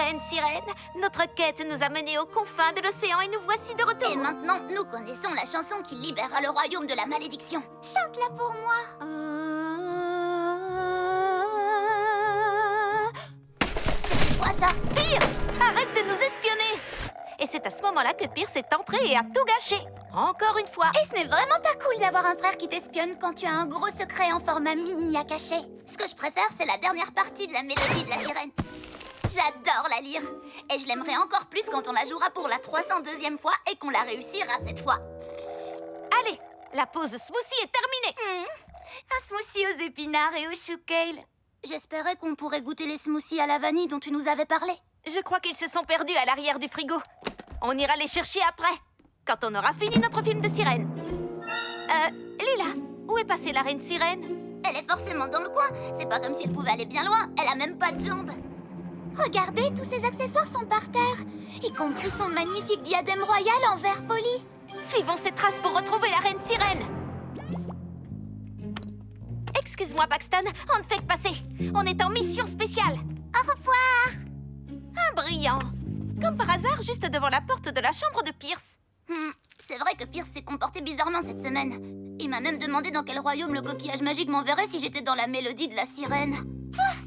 Reine Sirène, notre quête nous a menés aux confins de l'océan et nous voici de retour. Et maintenant, nous connaissons la chanson qui libérera le royaume de la malédiction. Chante-la pour moi. C'était quoi ça? Pierce, arrête de nous espionner! Et c'est à ce moment-là que Pierce est entré et a tout gâché. Encore une fois. Et ce n'est vraiment pas cool d'avoir un frère qui t'espionne quand tu as un gros secret en format mini à cacher. Ce que je préfère, c'est la dernière partie de la mélodie de la sirène. J'adore la lire. Et je l'aimerais encore plus quand on la jouera pour la 302e fois et qu'on la réussira cette fois. Allez, la pause smoothie est terminée. Un smoothie aux épinards et au chou kale. J'espérais qu'on pourrait goûter les smoothies à la vanille dont tu nous avais parlé. Je crois qu'ils se sont perdus à l'arrière du frigo. On ira les chercher après, quand on aura fini notre film de sirène. Lila, où est passée la reine sirène? Elle est forcément dans le coin. C'est pas comme si elle pouvait aller bien loin. Elle a même pas de jambes. Regardez, tous ses accessoires sont par terre. Y compris son magnifique diadème royal en verre poli. Suivons ces traces pour retrouver la reine sirène. Excuse-moi, Paxton, on ne fait que passer. On est en mission spéciale. Au revoir. Ah, brillant. Comme par hasard, juste devant la porte de la chambre de Pierce. C'est vrai que Pierce s'est comporté bizarrement cette semaine. Il m'a même demandé dans quel royaume le coquillage magique m'enverrait si j'étais dans la mélodie de la sirène.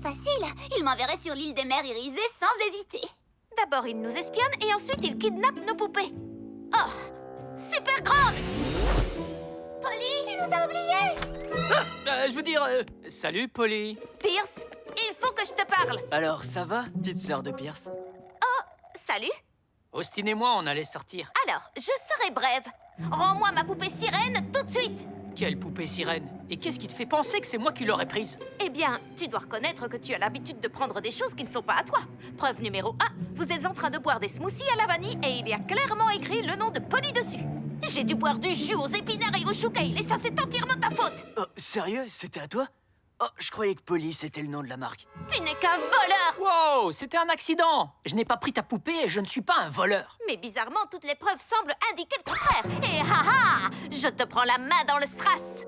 Facile. Il m'enverrait sur l'île des mers irisées sans hésiter. D'abord, il nous espionne et ensuite, il kidnappe nos poupées. Oh, super grande! Polly, tu nous as oubliés! Je veux dire, salut, Polly. Pierce, il faut que je te parle. Alors, ça va, petite sœur de Pierce? Salut. Austin et moi, on allait sortir. Alors, je serai brève. Rends-moi ma poupée sirène tout de suite. Quelle poupée sirène? Et qu'est-ce qui te fait penser que c'est moi qui l'aurais prise? Eh bien, tu dois reconnaître que tu as l'habitude de prendre des choses qui ne sont pas à toi. Preuve numéro 1, vous êtes en train de boire des smoothies à la vanille et il y a clairement écrit le nom de Polly dessus. J'ai dû boire du jus aux épinards et au chou kale et ça, c'est entièrement ta faute. Oh, sérieux? C'était à toi? Oh, je croyais que Polly, c'était le nom de la marque. Tu n'es qu'un voleur. Wow, c'était un accident. Je n'ai pas pris ta poupée et je ne suis pas un voleur. Mais bizarrement, toutes les preuves semblent indiquer le contraire. Et je te prends la main dans le strass.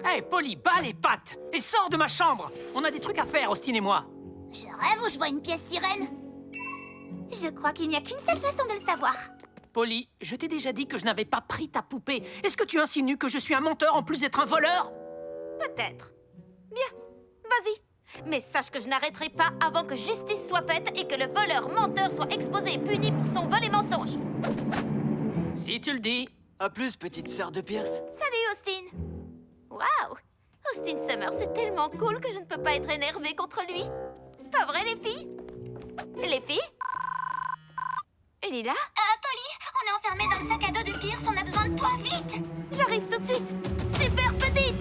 Hé, Polly, bats les pattes et sors de ma chambre. On a des trucs à faire, Austin et moi. Je rêve ou je vois une pièce sirène? Je crois qu'il n'y a qu'une seule façon de le savoir. Polly, je t'ai déjà dit que je n'avais pas pris ta poupée. Est-ce que tu insinues que je suis un menteur en plus d'être un voleur? Peut-être. Bien, vas-y. Mais sache que je n'arrêterai pas avant que justice soit faite et que le voleur menteur soit exposé et puni pour son vol et mensonge. Si tu le dis. À plus, petite sœur de Pierce. Salut, Austin. Waouh! Austin Summer, c'est tellement cool que je ne peux pas être énervée contre lui. Pas vrai, les filles? Les filles? Lila? Polly, on est enfermés dans le sac à dos de Pierce, on a besoin de toi, vite! J'arrive tout de suite. Super petite!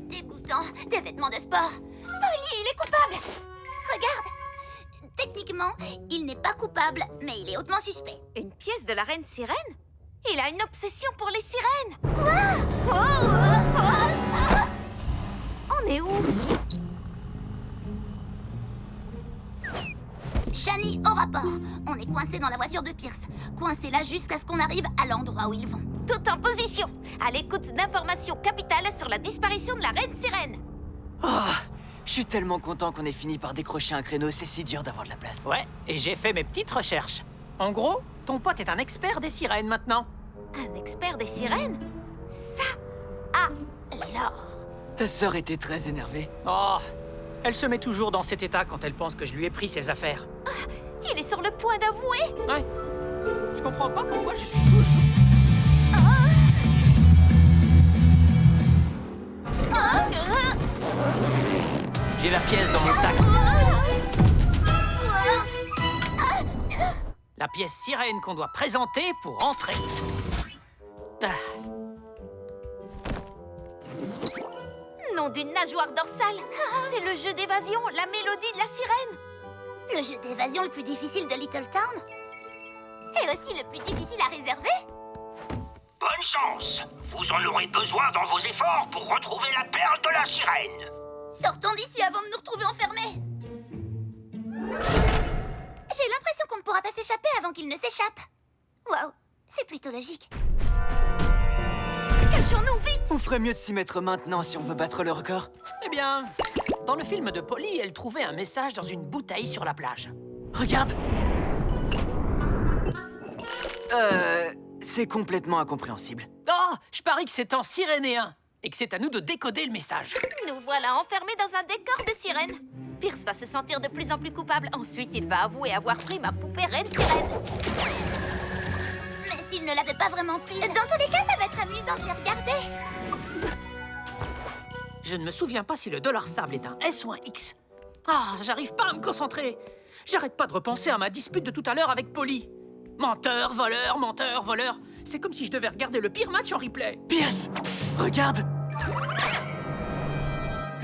Dégoûtant, des vêtements de sport. Polly, il est coupable! Regarde! Techniquement, il n'est pas coupable, mais il est hautement suspect. Une pièce de la reine sirène? Il a une obsession pour les sirènes! On est où? Shani, au rapport. On est coincé dans la voiture de Pierce. Coincé là jusqu'à ce qu'on arrive à l'endroit où ils vont. Tout en position, à l'écoute d'informations capitales sur la disparition de la reine sirène. Oh, je suis tellement content qu'on ait fini par décrocher un créneau, c'est si dur d'avoir de la place. Ouais, et j'ai fait mes petites recherches. En gros, ton pote est un expert des sirènes maintenant. Un expert des sirènes? Ça, alors. Ta sœur était très énervée. Oh, elle se met toujours dans cet état quand elle pense que je lui ai pris ses affaires. Il est sur le point d'avouer. Ouais, je comprends pas pourquoi je suis toujours... J'ai la pièce dans mon sac. La pièce sirène qu'on doit présenter pour entrer. Nom d'une nageoire dorsale. C'est le jeu d'évasion, la mélodie de la sirène. Le jeu d'évasion le plus difficile de Little Town. Et aussi le plus difficile à réserver. Bonne chance! Vous en aurez besoin dans vos efforts pour retrouver la perle de la sirène! Sortons d'ici avant de nous retrouver enfermés. J'ai l'impression qu'on ne pourra pas s'échapper avant qu'il ne s'échappe. Waouh, c'est plutôt logique. Cachons-nous vite. On ferait mieux de s'y mettre maintenant si on veut battre le record. Eh bien, dans le film de Polly, elle trouvait un message dans une bouteille sur la plage. Regarde! C'est complètement incompréhensible. Oh, je parie que c'est en sirénéen et que c'est à nous de décoder le message. Nous voilà enfermés dans un décor de sirène. Pierce va se sentir de plus en plus coupable. Ensuite, il va avouer avoir pris ma poupée reine sirène. Mais s'il ne l'avait pas vraiment prise... Dans tous les cas, ça va être amusant de les regarder. Je ne me souviens pas si le dollar sable est un S ou un X. Ah, j'arrive pas à me concentrer. J'arrête pas de repenser à ma dispute de tout à l'heure avec Polly. Menteur, voleur. C'est comme si je devais regarder le pire match en replay. Pierce! Regarde!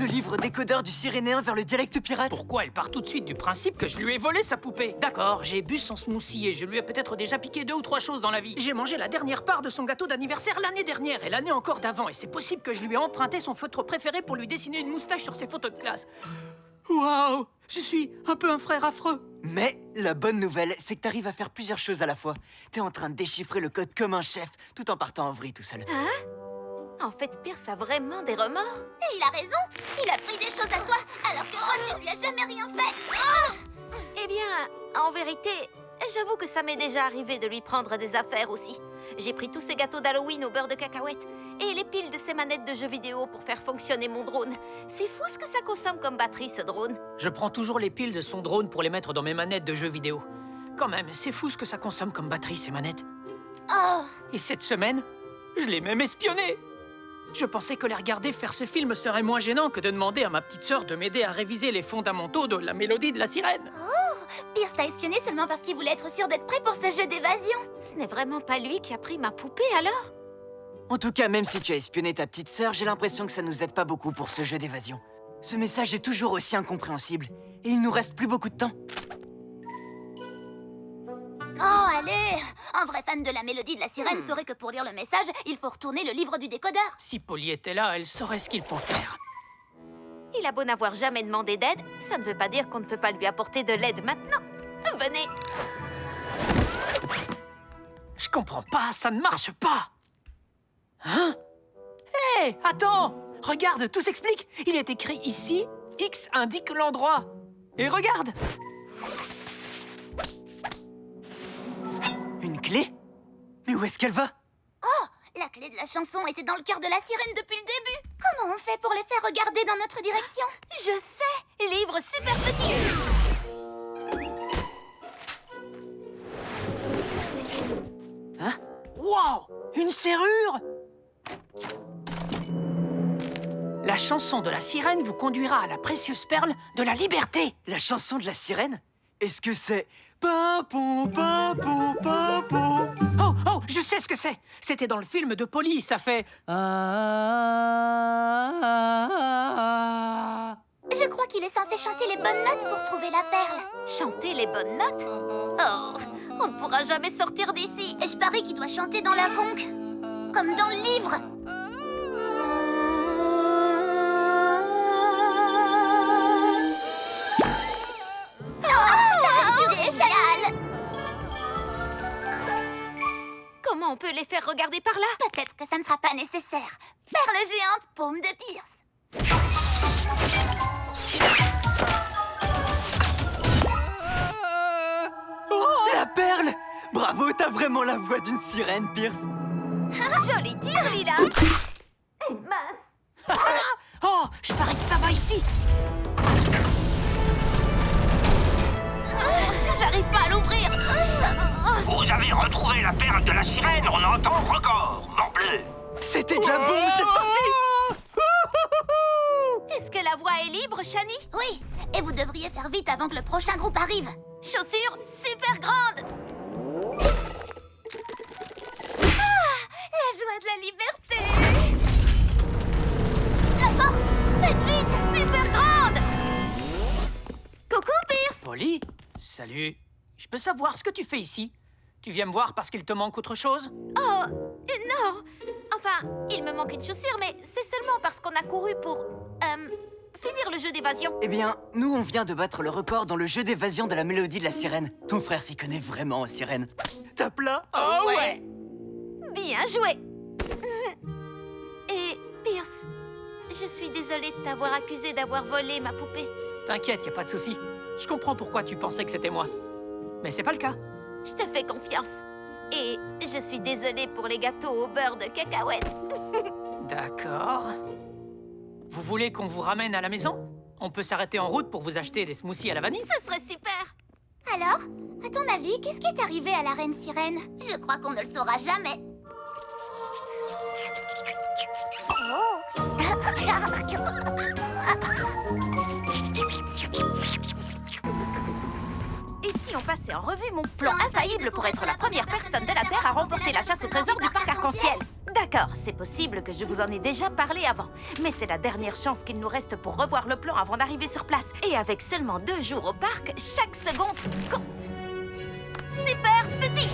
Le livre décodeur du Sirénéen vers le dialecte pirate. Pourquoi elle part tout de suite du principe que je lui ai volé sa poupée? D'accord, j'ai bu son smoothie et je lui ai peut-être déjà piqué 2 ou 3 choses dans la vie. J'ai mangé la dernière part de son gâteau d'anniversaire l'année dernière et l'année encore d'avant. Et c'est possible que je lui ai emprunté son feutre préféré pour lui dessiner une moustache sur ses photos de classe. Waouh! Je suis un peu un frère affreux. Mais la bonne nouvelle, c'est que t'arrives à faire plusieurs choses à la fois. T'es en train de déchiffrer le code comme un chef, tout en partant en vrille tout seul. En fait, Pierce a vraiment des remords. Et il a raison. Il a pris des choses à toi, alors que Ron ne lui a jamais rien fait. Oh! Eh bien, en vérité, j'avoue que ça m'est déjà arrivé de lui prendre des affaires aussi. J'ai pris tous ses gâteaux d'Halloween au beurre de cacahuète et les piles de ses manettes de jeux vidéo pour faire fonctionner mon drone. C'est fou ce que ça consomme comme batterie, ce drone. Je prends toujours les piles de son drone pour les mettre dans mes manettes de jeux vidéo. Quand même, c'est fou ce que ça consomme comme batterie, ces manettes. Oh! Et cette semaine, je l'ai même espionné. Je pensais que les regarder faire ce film serait moins gênant que de demander à ma petite sœur de m'aider à réviser les fondamentaux de la mélodie de la sirène. Pierce t'a espionné seulement parce qu'il voulait être sûr d'être prêt pour ce jeu d'évasion. Ce n'est vraiment pas lui qui a pris ma poupée, alors? En tout cas, même si tu as espionné ta petite sœur, j'ai l'impression que ça nous aide pas beaucoup pour ce jeu d'évasion. Ce message est toujours aussi incompréhensible, et il nous reste plus beaucoup de temps. Oh, allez! Un vrai fan de la mélodie de la sirène saurait que pour lire le message, il faut retourner le livre du décodeur. Si Polly était là, elle saurait ce qu'il faut faire. Il a beau n'avoir jamais demandé d'aide, ça ne veut pas dire qu'on ne peut pas lui apporter de l'aide maintenant. Venez. Je comprends pas, ça ne marche pas. Hein? Hé, attends! Regarde, tout s'explique. Il est écrit ici, X indique l'endroit. Et regarde! Une clé? Mais où est-ce qu'elle va? Oh! La clé de la chanson était dans le cœur de la sirène depuis le début. Comment on fait pour les faire regarder dans notre direction? Je sais! Livre super petit! Hein? Wow! Une serrure! La chanson de la sirène vous conduira à la précieuse perle de la liberté. La chanson de la sirène? Est-ce que c'est... Pimpon, pimpon, pimpon? Oh, je sais ce que c'est. C'était dans le film de Polly, ça fait... Je crois qu'il est censé chanter les bonnes notes pour trouver la perle. Chanter les bonnes notes? Oh, on ne pourra jamais sortir d'ici. Et je parie qu'il doit chanter dans la conque. Comme dans le livre. Génial! Comment on peut les faire regarder par là? Peut-être que ça ne sera pas nécessaire. Perle géante, paume de Pierce. La perle! Bravo, t'as vraiment la voix d'une sirène, Pierce. Joli tir, Lila! Eh, mince! Oh, je parie que ça va ici. J'arrive pas à l'ouvrir! Vous avez retrouvé la perle de la sirène, on entend record, morbleu. C'était de la bombe, cette partie! Est-ce que la voie est libre, Shani? Oui, et vous devriez faire vite avant que le prochain groupe arrive. Chaussures super grandes! La joie de la liberté! La porte! Faites vite! Super grande! Coucou, Pierce! Polly, salut. Je peux savoir ce que tu fais ici? Tu viens me voir parce qu'il te manque autre chose? Oh, non! Enfin, il me manque une chaussure, mais c'est seulement parce qu'on a couru pour... finir le jeu d'évasion. Eh bien, nous, on vient de battre le record dans le jeu d'évasion de la mélodie de la sirène. Ton frère s'y connaît vraiment en sirène. Tape là! Oh ouais! Bien joué! Et je suis désolée de t'avoir accusé d'avoir volé ma poupée. T'inquiète, y a pas de souci. Je comprends pourquoi tu pensais que c'était moi. Mais c'est pas le cas. Je te fais confiance. Et je suis désolée pour les gâteaux au beurre de cacahuète. D'accord. Vous voulez qu'on vous ramène à la maison? On peut s'arrêter en route pour vous acheter des smoothies à la vanille? Ce serait super. Alors, à ton avis, qu'est-ce qui est arrivé à la reine sirène? Je crois qu'on ne le saura jamais. Et si on passait en revue mon plan infaillible pour être la première personne de la Terre à remporter la chasse au trésor du parc arc-en-ciel? D'accord, c'est possible que je vous en ai déjà parlé avant, mais c'est la dernière chance qu'il nous reste pour revoir le plan avant d'arriver sur place. Et avec seulement 2 jours au parc, chaque seconde compte. Super petit!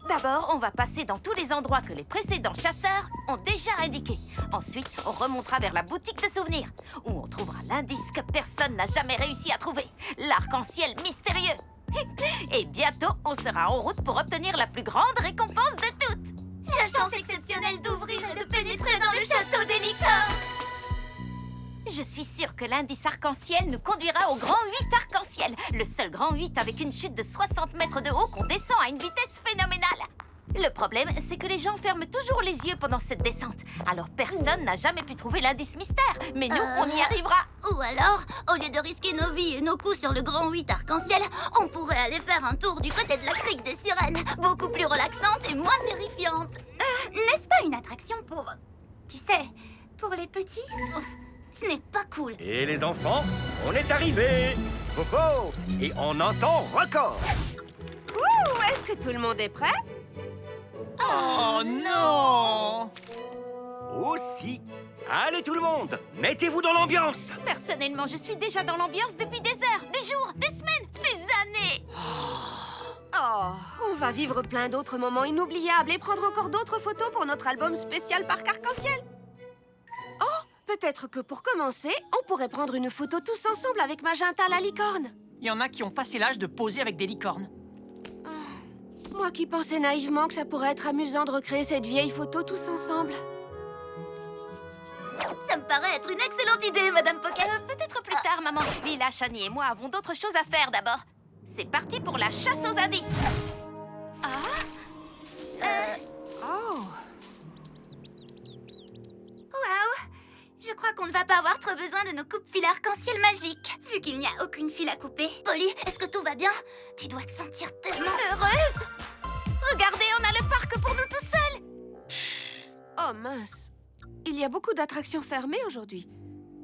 D'abord, on va passer dans tous les endroits que les précédents chasseurs ont déjà indiqués. Ensuite, on remontera vers la boutique de souvenirs, où on trouvera l'indice que personne n'a jamais réussi à trouver, l'arc-en-ciel mystérieux. Et bientôt, on sera en route pour obtenir la plus grande récompense de toutes. La chance exceptionnelle d'ouvrir et de pénétrer dans le château des licornes. Je suis sûre que l'indice arc-en-ciel nous conduira au grand 8 arc-en-ciel, le seul grand 8 avec une chute de 60 mètres de haut qu'on descend à une vitesse phénoménale. Le problème, c'est que les gens ferment toujours les yeux pendant cette descente. Alors personne n'a jamais pu trouver l'indice mystère, mais nous, on y arrivera. Ou alors, au lieu de risquer nos vies et nos coups sur le grand 8 arc-en-ciel, on pourrait aller faire un tour du côté de la crique des sirènes, beaucoup plus relaxante et moins terrifiante. N'est-ce pas une attraction pour... tu sais, pour les petits? Ouf, ce n'est pas cool. Et les enfants, on est arrivés. Oh oh. Et en un temps record. Ouh, est-ce que tout le monde est prêt? Oh non! Aussi. Allez tout le monde, mettez-vous dans l'ambiance. Personnellement, je suis déjà dans l'ambiance depuis des heures, des jours, des semaines, des années. Oh, on va vivre plein d'autres moments inoubliables et prendre encore d'autres photos pour notre album spécial Parc Arc-en-Ciel. Oh, peut-être que pour commencer, on pourrait prendre une photo tous ensemble avec Magenta la licorne. Il y en a qui ont passé l'âge de poser avec des licornes. Moi qui pensais naïvement que ça pourrait être amusant de recréer cette vieille photo tous ensemble. Ça me paraît être une excellente idée, Madame Pocket. Peut-être plus tard, maman. Lila, Shani et moi avons d'autres choses à faire d'abord. C'est parti pour la chasse aux indices. Oh, Waouh! Je crois qu'on ne va pas avoir trop besoin de nos coupes-fils arc-en-ciel magiques, vu qu'il n'y a aucune file à couper. Polly, est-ce que tout va bien? Tu dois te sentir tellement... Heureuse! Regardez, on a le parc pour nous tout seuls. oh mince. Il y a beaucoup d'attractions fermées aujourd'hui.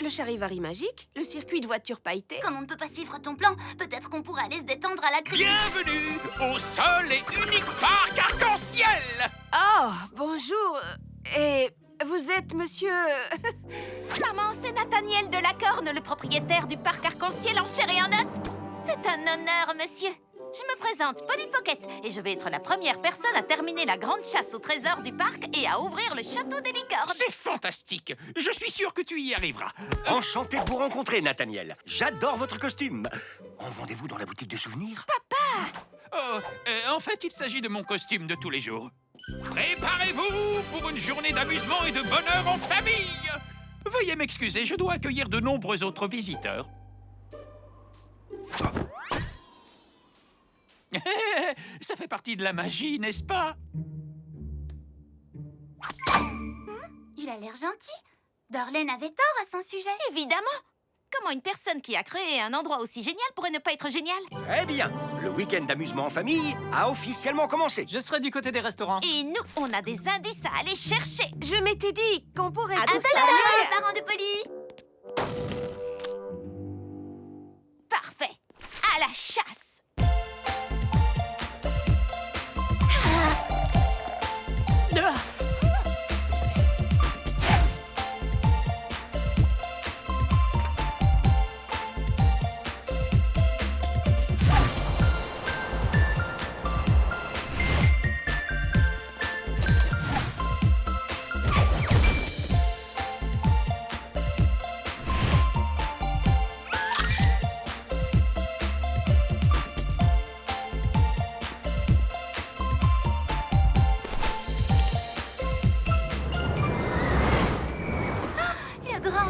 Le charivari magique, le circuit de voitures pailletées. Comme on ne peut pas suivre ton plan, peut-être qu'on pourra aller se détendre à la crique. Bienvenue au seul et unique parc arc-en-ciel. Oh, bonjour. Et vous êtes monsieur... Maman, c'est Nathaniel de Lacorne, le propriétaire du parc arc-en-ciel en chair et en os. C'est un honneur, monsieur. Je me présente, Polly Pocket, et je vais être la première personne à terminer la grande chasse au trésor du parc et à ouvrir le château des licornes. C'est fantastique. Je suis sûr que tu y arriveras. Enchanté de vous rencontrer, Nathaniel. J'adore votre costume. En vendez-vous dans la boutique de souvenirs? Oh, en fait, il s'agit de mon costume de tous les jours. Préparez-vous pour une journée d'amusement et de bonheur en famille. Veuillez m'excuser, je dois accueillir de nombreux autres visiteurs. Ça fait partie de la magie, n'est-ce pas? Il a l'air gentil. Dorlaine avait tort à son sujet. Évidemment. Comment une personne qui a créé un endroit aussi génial pourrait ne pas être génial? Eh bien, le week-end d'amusement en famille a officiellement commencé. Je serai du côté des restaurants. Et nous, on a des indices à aller chercher. Je m'étais dit qu'on pourrait... À tout tous à aller- Parents de Polly. Parfait. À la chasse. Ah!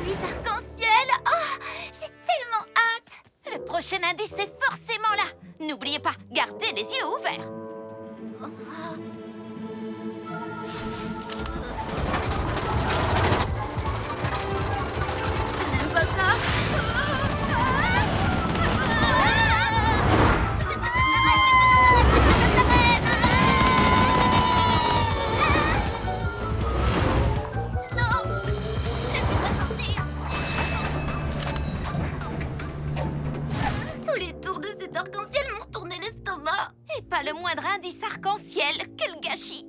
8 arcs-en-ciel. Oh, j'ai tellement hâte. Le prochain indice est forcément là. N'oubliez pas, gardez les yeux ouverts. Je n'aime pas ça. Non, laissez-moi sortir. Tous les tours de cet arc-en-ciel m'ont retourné l'estomac. Et pas le moindre indice arc-en-ciel. Quel gâchis!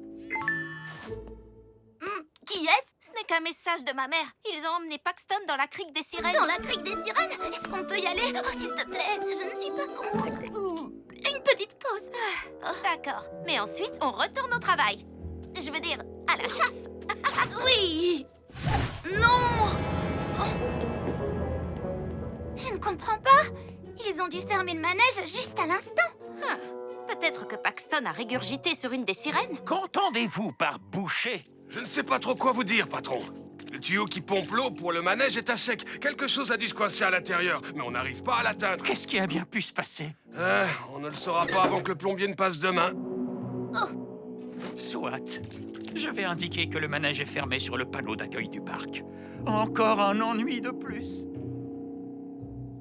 Qui est-ce? Ce n'est qu'un message de ma mère. Ils ont emmené Paxton dans la crique des sirènes. Dans la crique des sirènes? Est-ce qu'on peut y aller? Oh, s'il te plaît, je ne suis pas contre. Une petite pause. D'accord. Mais ensuite, on retourne au travail. Je veux dire, à la chasse. Oui! Non! Oh. Je ne comprends pas. Ils ont dû fermer le manège juste à l'instant. Ah, peut-être que Paxton a régurgité sur une des sirènes. Qu'entendez-vous par boucher? Je ne sais pas trop quoi vous dire, patron. Le tuyau qui pompe l'eau pour le manège est à sec. Quelque chose a dû se coincer à l'intérieur, mais on n'arrive pas à l'atteindre. Qu'est-ce qui a bien pu se passer? On ne le saura pas avant que le plombier ne passe demain. Soit. Je vais indiquer que le manège est fermé sur le panneau d'accueil du parc. Encore un ennui de plus.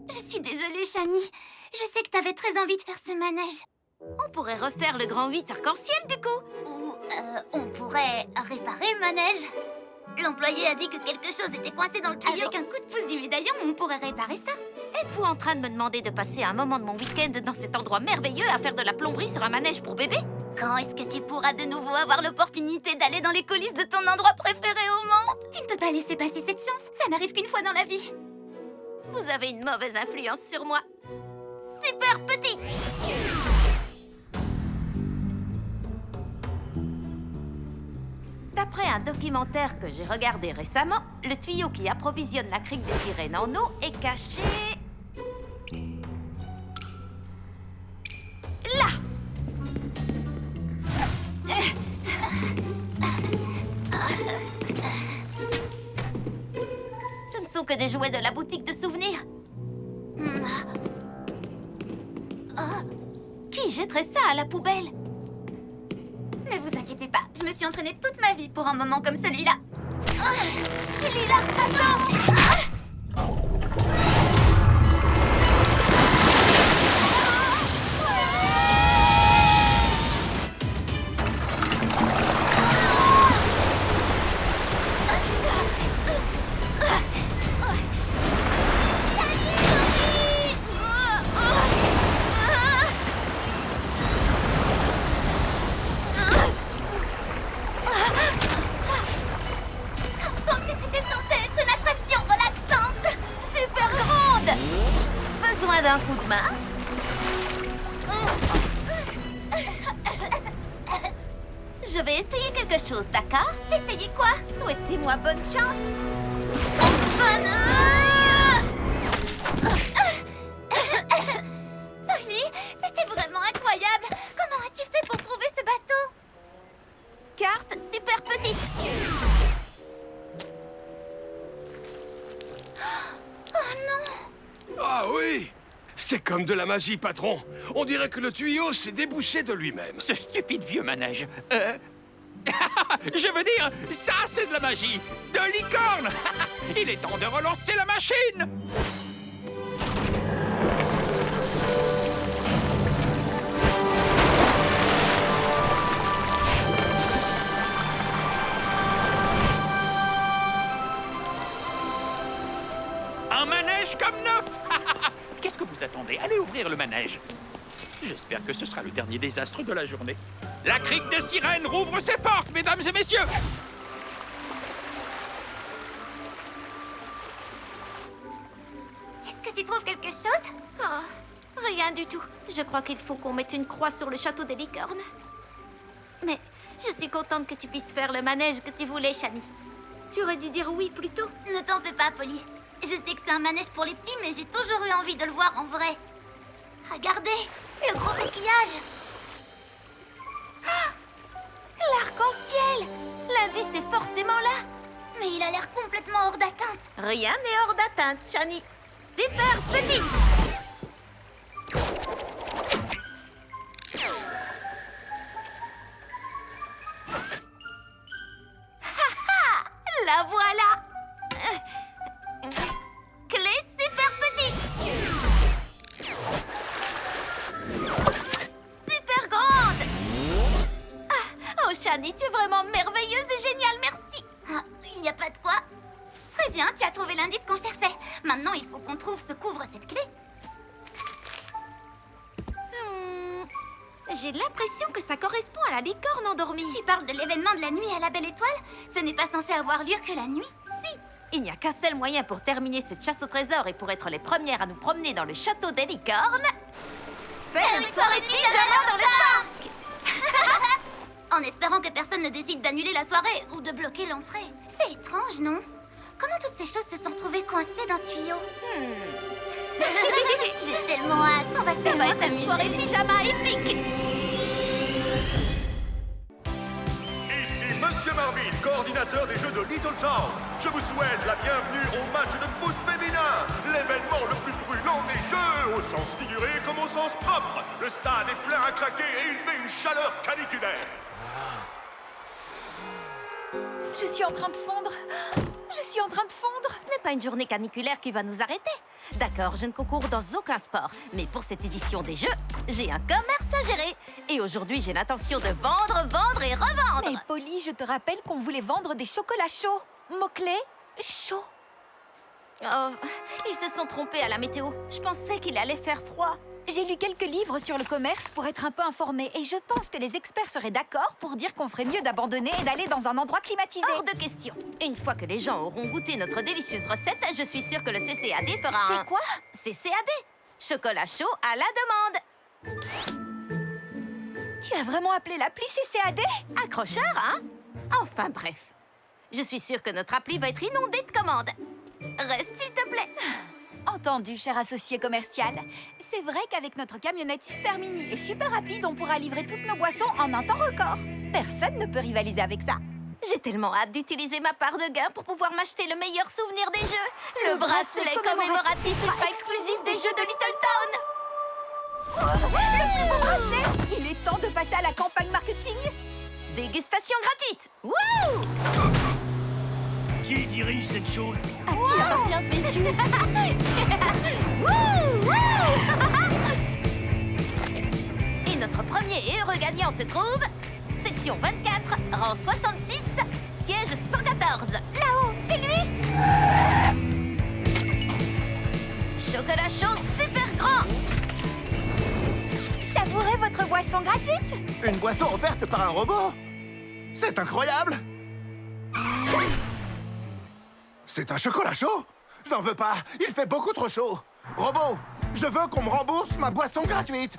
Je suis désolée, Shani. Je sais que t'avais très envie de faire ce manège. On pourrait refaire le grand 8 arc-en-ciel, du coup. Ou on pourrait réparer le manège. L'employé a dit que quelque chose était coincé dans le tuyau. Avec un coup de pouce du médaillon, on pourrait réparer ça. Êtes-vous en train de me demander de passer un moment de mon week-end dans cet endroit merveilleux à faire de la plomberie sur un manège pour bébé? Quand est-ce que tu pourras de nouveau avoir l'opportunité d'aller dans les coulisses de ton endroit préféré au monde? Tu ne peux pas laisser passer cette chance. Ça n'arrive qu'une fois dans la vie. Vous avez une mauvaise influence sur moi. Super petit! D'après un documentaire que j'ai regardé récemment, le tuyau qui approvisionne la crique des sirènes en eau est caché... là! Ce ne sont que des jouets de la boutique de souvenirs. Qui jetterait ça à la poubelle? Ne vous inquiétez pas, je me suis entraînée toute ma vie pour un moment comme celui-là. Lila, attends! Je pense que c'était censé être une attraction relaxante. Super grande! Besoin d'un coup de main? Je vais essayer quelque chose, d'accord? Essayez quoi? Souhaitez-moi bonne chance. Polly, c'était vraiment incroyable. Comment as-tu fait pour trouver ce bateau? Carte super petite. Oh non! Ah oui! C'est comme de la magie, patron. On dirait que le tuyau s'est débouché de lui-même. Ce stupide vieux manège. Je veux dire, ça c'est de la magie. De licorne. Il est temps de relancer la machine. Un manège comme neuf. Qu'est-ce que vous attendez? Allez ouvrir le manège. J'espère que ce sera le dernier désastre de la journée. La crique des sirènes rouvre ses portes, mesdames et messieurs. Est-ce que tu trouves quelque chose? Oh, rien du tout. Je crois qu'il faut qu'on mette une croix sur le château des licornes. Mais je suis contente que tu puisses faire le manège que tu voulais, Shani. Tu aurais dû dire oui plus tôt. Ne t'en fais pas, Polly. Je sais que c'est un manège pour les petits, mais j'ai toujours eu envie de le voir en vrai. Regardez, le gros coquillage. L'arc-en-ciel! L'indice est forcément là. Mais il a l'air complètement hors d'atteinte. Rien n'est hors d'atteinte, Shani. Super petit. La voilà. Clé super petite. Super grande. Oh, Shani, tu es vraiment merveilleuse et géniale, merci. Ah, il n'y a pas de quoi. Très bien, tu as trouvé l'indice qu'on cherchait. Maintenant, il faut qu'on trouve ce qu'ouvre cette clé. J'ai l'impression que ça correspond à la licorne endormie. Tu parles de l'événement de la nuit à la Belle Étoile? Ce n'est pas censé avoir lieu que la nuit? Si. Il n'y a qu'un seul moyen pour terminer cette chasse au trésor et pour être les premières à nous promener dans le château des licornes. Faire une soirée de pyjama dans le parc. En espérant que personne ne décide d'annuler la soirée ou de bloquer l'entrée. C'est étrange, non? Comment toutes ces choses se sont retrouvées coincées dans ce tuyau? J'ai tellement hâte. On va Ça va être une soirée pyjama épique. Ici Monsieur Marvin, coordinateur des Jeux de Little Town. Je vous souhaite la bienvenue au match de foot féminin, l'événement le plus brûlant des Jeux, au sens figuré comme au sens propre. Le stade est plein à craquer et il fait une chaleur caniculaire. Je suis en train de fondre. Ce n'est pas une journée caniculaire qui va nous arrêter. D'accord, je ne concours dans aucun sport. Mais pour cette édition des Jeux, j'ai un commerce à gérer. Et aujourd'hui, j'ai l'intention de vendre et revendre. Mais Polly, je te rappelle qu'on voulait vendre des chocolats chauds. Mot-clé, chaud. Oh, ils se sont trompés à la météo. Je pensais qu'il allait faire froid. J'ai lu quelques livres sur le commerce pour être un peu informée et je pense que les experts seraient d'accord pour dire qu'on ferait mieux d'abandonner et d'aller dans un endroit climatisé. Hors de question. Une fois que les gens auront goûté notre délicieuse recette, je suis sûre que le CCAD fera un... C'est quoi? CCAD. Chocolat chaud à la demande. Tu as vraiment appelé l'appli CCAD? Accrocheur, hein? Enfin bref. Je suis sûre que notre appli va être inondée de commandes. Reste, s'il te plaît. Entendu, cher associé commercial. C'est vrai qu'avec notre camionnette super mini et super rapide, on pourra livrer toutes nos boissons en un temps record. Personne ne peut rivaliser avec ça. J'ai tellement hâte d'utiliser ma part de gain pour pouvoir m'acheter le meilleur souvenir des Jeux. Le bracelet commémoratif ultra exclusif des Jeux de Little Town. Le plus beau bracelet! Il est temps de passer à la campagne marketing. Dégustation gratuite. Wouh! Qui dirige cette chose? À qui appartient ce véhicule? Et notre premier et heureux gagnant se trouve... Section 24, rang 66, siège 114. Là-haut, c'est lui! Chocolat chaud super grand. Savourez votre boisson gratuite? Une boisson offerte par un robot? C'est incroyable! C'est un chocolat chaud? Je n'en veux pas, il fait beaucoup trop chaud. Robot, je veux qu'on me rembourse ma boisson gratuite.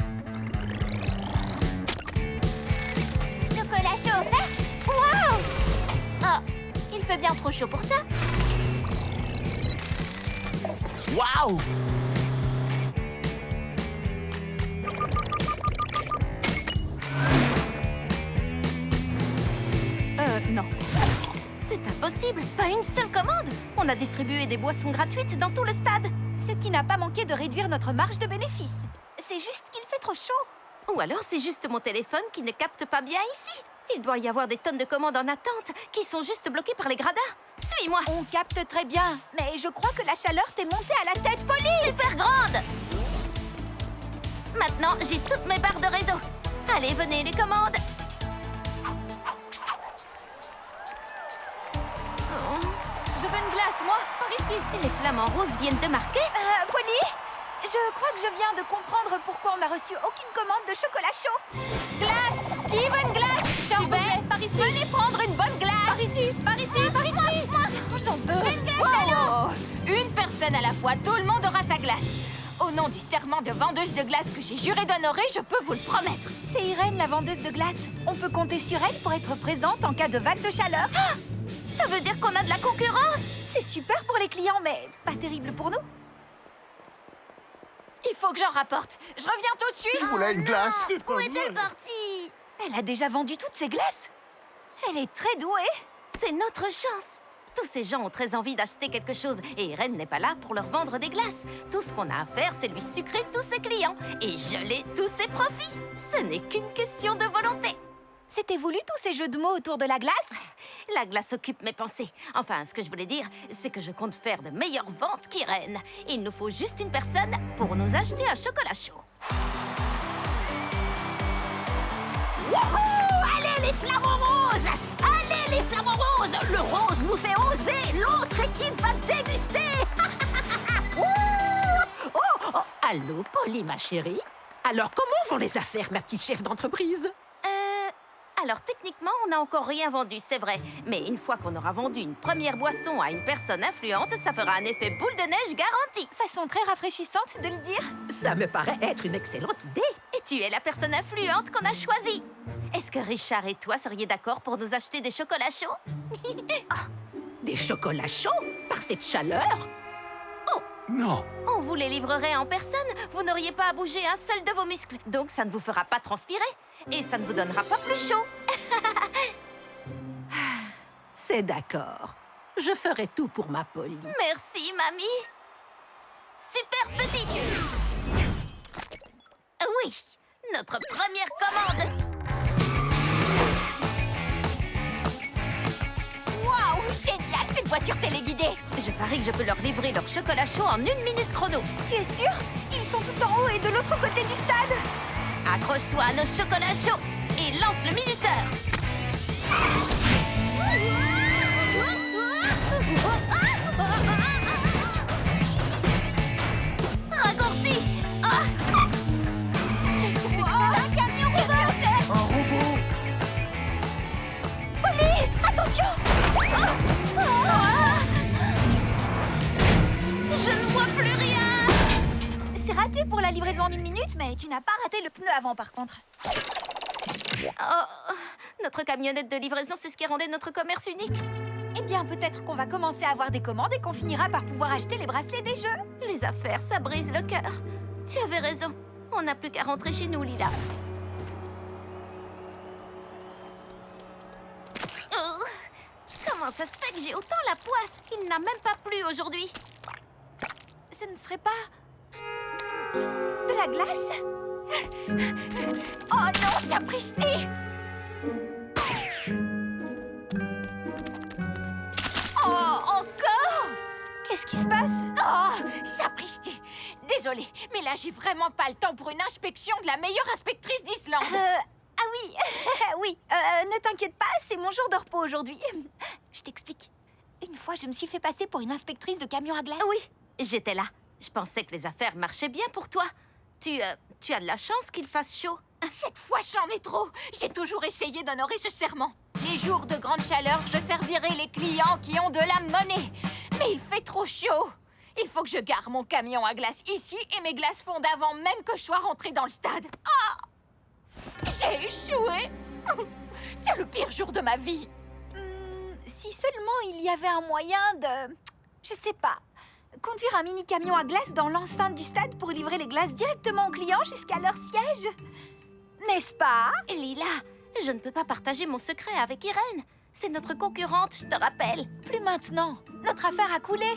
Chocolat chaud offert? Waouh! Oh, il fait bien trop chaud pour ça. Waouh! Non. C'est impossible, pas une seule commande. On a distribué des boissons gratuites dans tout le stade. Ce qui n'a pas manqué de réduire notre marge de bénéfice. C'est juste qu'il fait trop chaud. Ou alors c'est juste mon téléphone qui ne capte pas bien ici. Il doit y avoir des tonnes de commandes en attente qui sont juste bloquées par les gradins. Suis-moi. On capte très bien, mais je crois que la chaleur t'est montée à la tête, Polly. Super grande. Maintenant, j'ai toutes mes barres de réseau. Allez, venez les commandes. Je veux une glace, moi, par ici. Les flamants roses viennent de marquer. Polly, je crois que je viens de comprendre pourquoi on n'a reçu aucune commande de chocolat chaud. Glace! Qui veut une glace? Surveille! Par ici. Venez prendre une bonne glace! Par ici, par ici, par ici. J'en veux une glace, Une personne à la fois, tout le monde aura sa glace. Au nom du serment de vendeuse de glace que j'ai juré d'honorer, je peux vous le promettre. C'est Irène, la vendeuse de glace. On peut compter sur elle pour être présente en cas de vague de chaleur. Ça veut dire qu'on a de la concurrence. C'est super pour les clients, mais pas terrible pour nous. Il faut que j'en rapporte. Je reviens tout de suite. Je voulais une glace. Où est-elle partie? Elle a déjà vendu toutes ses glaces. Elle est très douée. C'est notre chance. Tous ces gens ont très envie d'acheter quelque chose et Irène n'est pas là pour leur vendre des glaces. Tout ce qu'on a à faire, c'est lui sucrer tous ses clients et geler tous ses profits. Ce n'est qu'une question de volonté. C'était voulu tous ces jeux de mots autour de la glace? La glace occupe mes pensées. Enfin, ce que je voulais dire, c'est que je compte faire de meilleures ventes qu'Irène. Il nous faut juste une personne pour nous acheter un chocolat chaud. Wouhou! Allez les flamants roses! Allez les flamants roses! Le rose nous fait oser! L'autre équipe va déguster! Allô, Polly, ma chérie? Alors, comment vont les affaires, ma petite chef d'entreprise? Alors techniquement, on n'a encore rien vendu, c'est vrai. Mais une fois qu'on aura vendu une première boisson à une personne influente, ça fera un effet boule de neige garanti. Façon très rafraîchissante de le dire. Ça me paraît être une excellente idée. Et tu es la personne influente qu'on a choisie. Est-ce que Richard et toi seriez d'accord pour nous acheter des chocolats chauds? Des chocolats chauds? Par cette chaleur? Non. On vous les livrerait en personne, vous n'auriez pas à bouger un seul de vos muscles. Donc ça ne vous fera pas transpirer. Et ça ne vous donnera pas plus chaud. C'est d'accord. Je ferai tout pour ma Polly. Merci, mamie. Super petite. Oui, notre première commande. Waouh! Génial, cette voiture téléguidée! Je parie que je peux leur livrer leur chocolat chaud en 1 minute chrono. Tu es sûr? Ils sont tout en haut et de l'autre côté du stade. Accroche-toi à nos chocolats chauds et lance le minuteur. Raccourci. Qu'est-ce que c'est que ça? Un camion robot! Un robot! Polly, attention! Je ne vois plus rien. C'est raté pour la livraison en 1 minute, mais tu n'as pas raté le pneu avant par contre. Oh, notre camionnette de livraison, c'est ce qui rendait notre commerce unique. Eh bien, peut-être qu'on va commencer à avoir des commandes et qu'on finira par pouvoir acheter les bracelets des jeux. Les affaires, ça brise le cœur. Tu avais raison. On n'a plus qu'à rentrer chez nous, Lila. Oh, comment ça se fait que j'ai autant la poisse? Il n'a même pas plu aujourd'hui. Ce ne serait pas... de la glace? Oh non, sapristi! Oh, encore? Qu'est-ce qui se passe? Oh, sapristi! Désolée, mais là, j'ai vraiment pas le temps pour une inspection de la meilleure inspectrice d'Islande. Ah oui, oui, ne t'inquiète pas, c'est mon jour de repos aujourd'hui. Je t'explique. Une fois, je me suis fait passer pour une inspectrice de camion à glace. Oui, j'étais là. Je pensais que les affaires marchaient bien pour toi. Tu as de la chance qu'il fasse chaud. Cette fois, j'en ai trop. J'ai toujours essayé d'honorer ce serment. Les jours de grande chaleur, je servirai les clients qui ont de la monnaie. Mais il fait trop chaud. Il faut que je gare mon camion à glace ici et mes glaces fondent avant même que je sois rentrée dans le stade. Ah! J'ai échoué. C'est le pire jour de ma vie. Si seulement il y avait un moyen de... je sais pas... conduire un mini-camion à glace dans l'enceinte du stade pour livrer les glaces directement aux clients jusqu'à leur siège. N'est-ce pas? Lila, je ne peux pas partager mon secret avec Irène. C'est notre concurrente, je te rappelle. Plus maintenant. Notre affaire a coulé.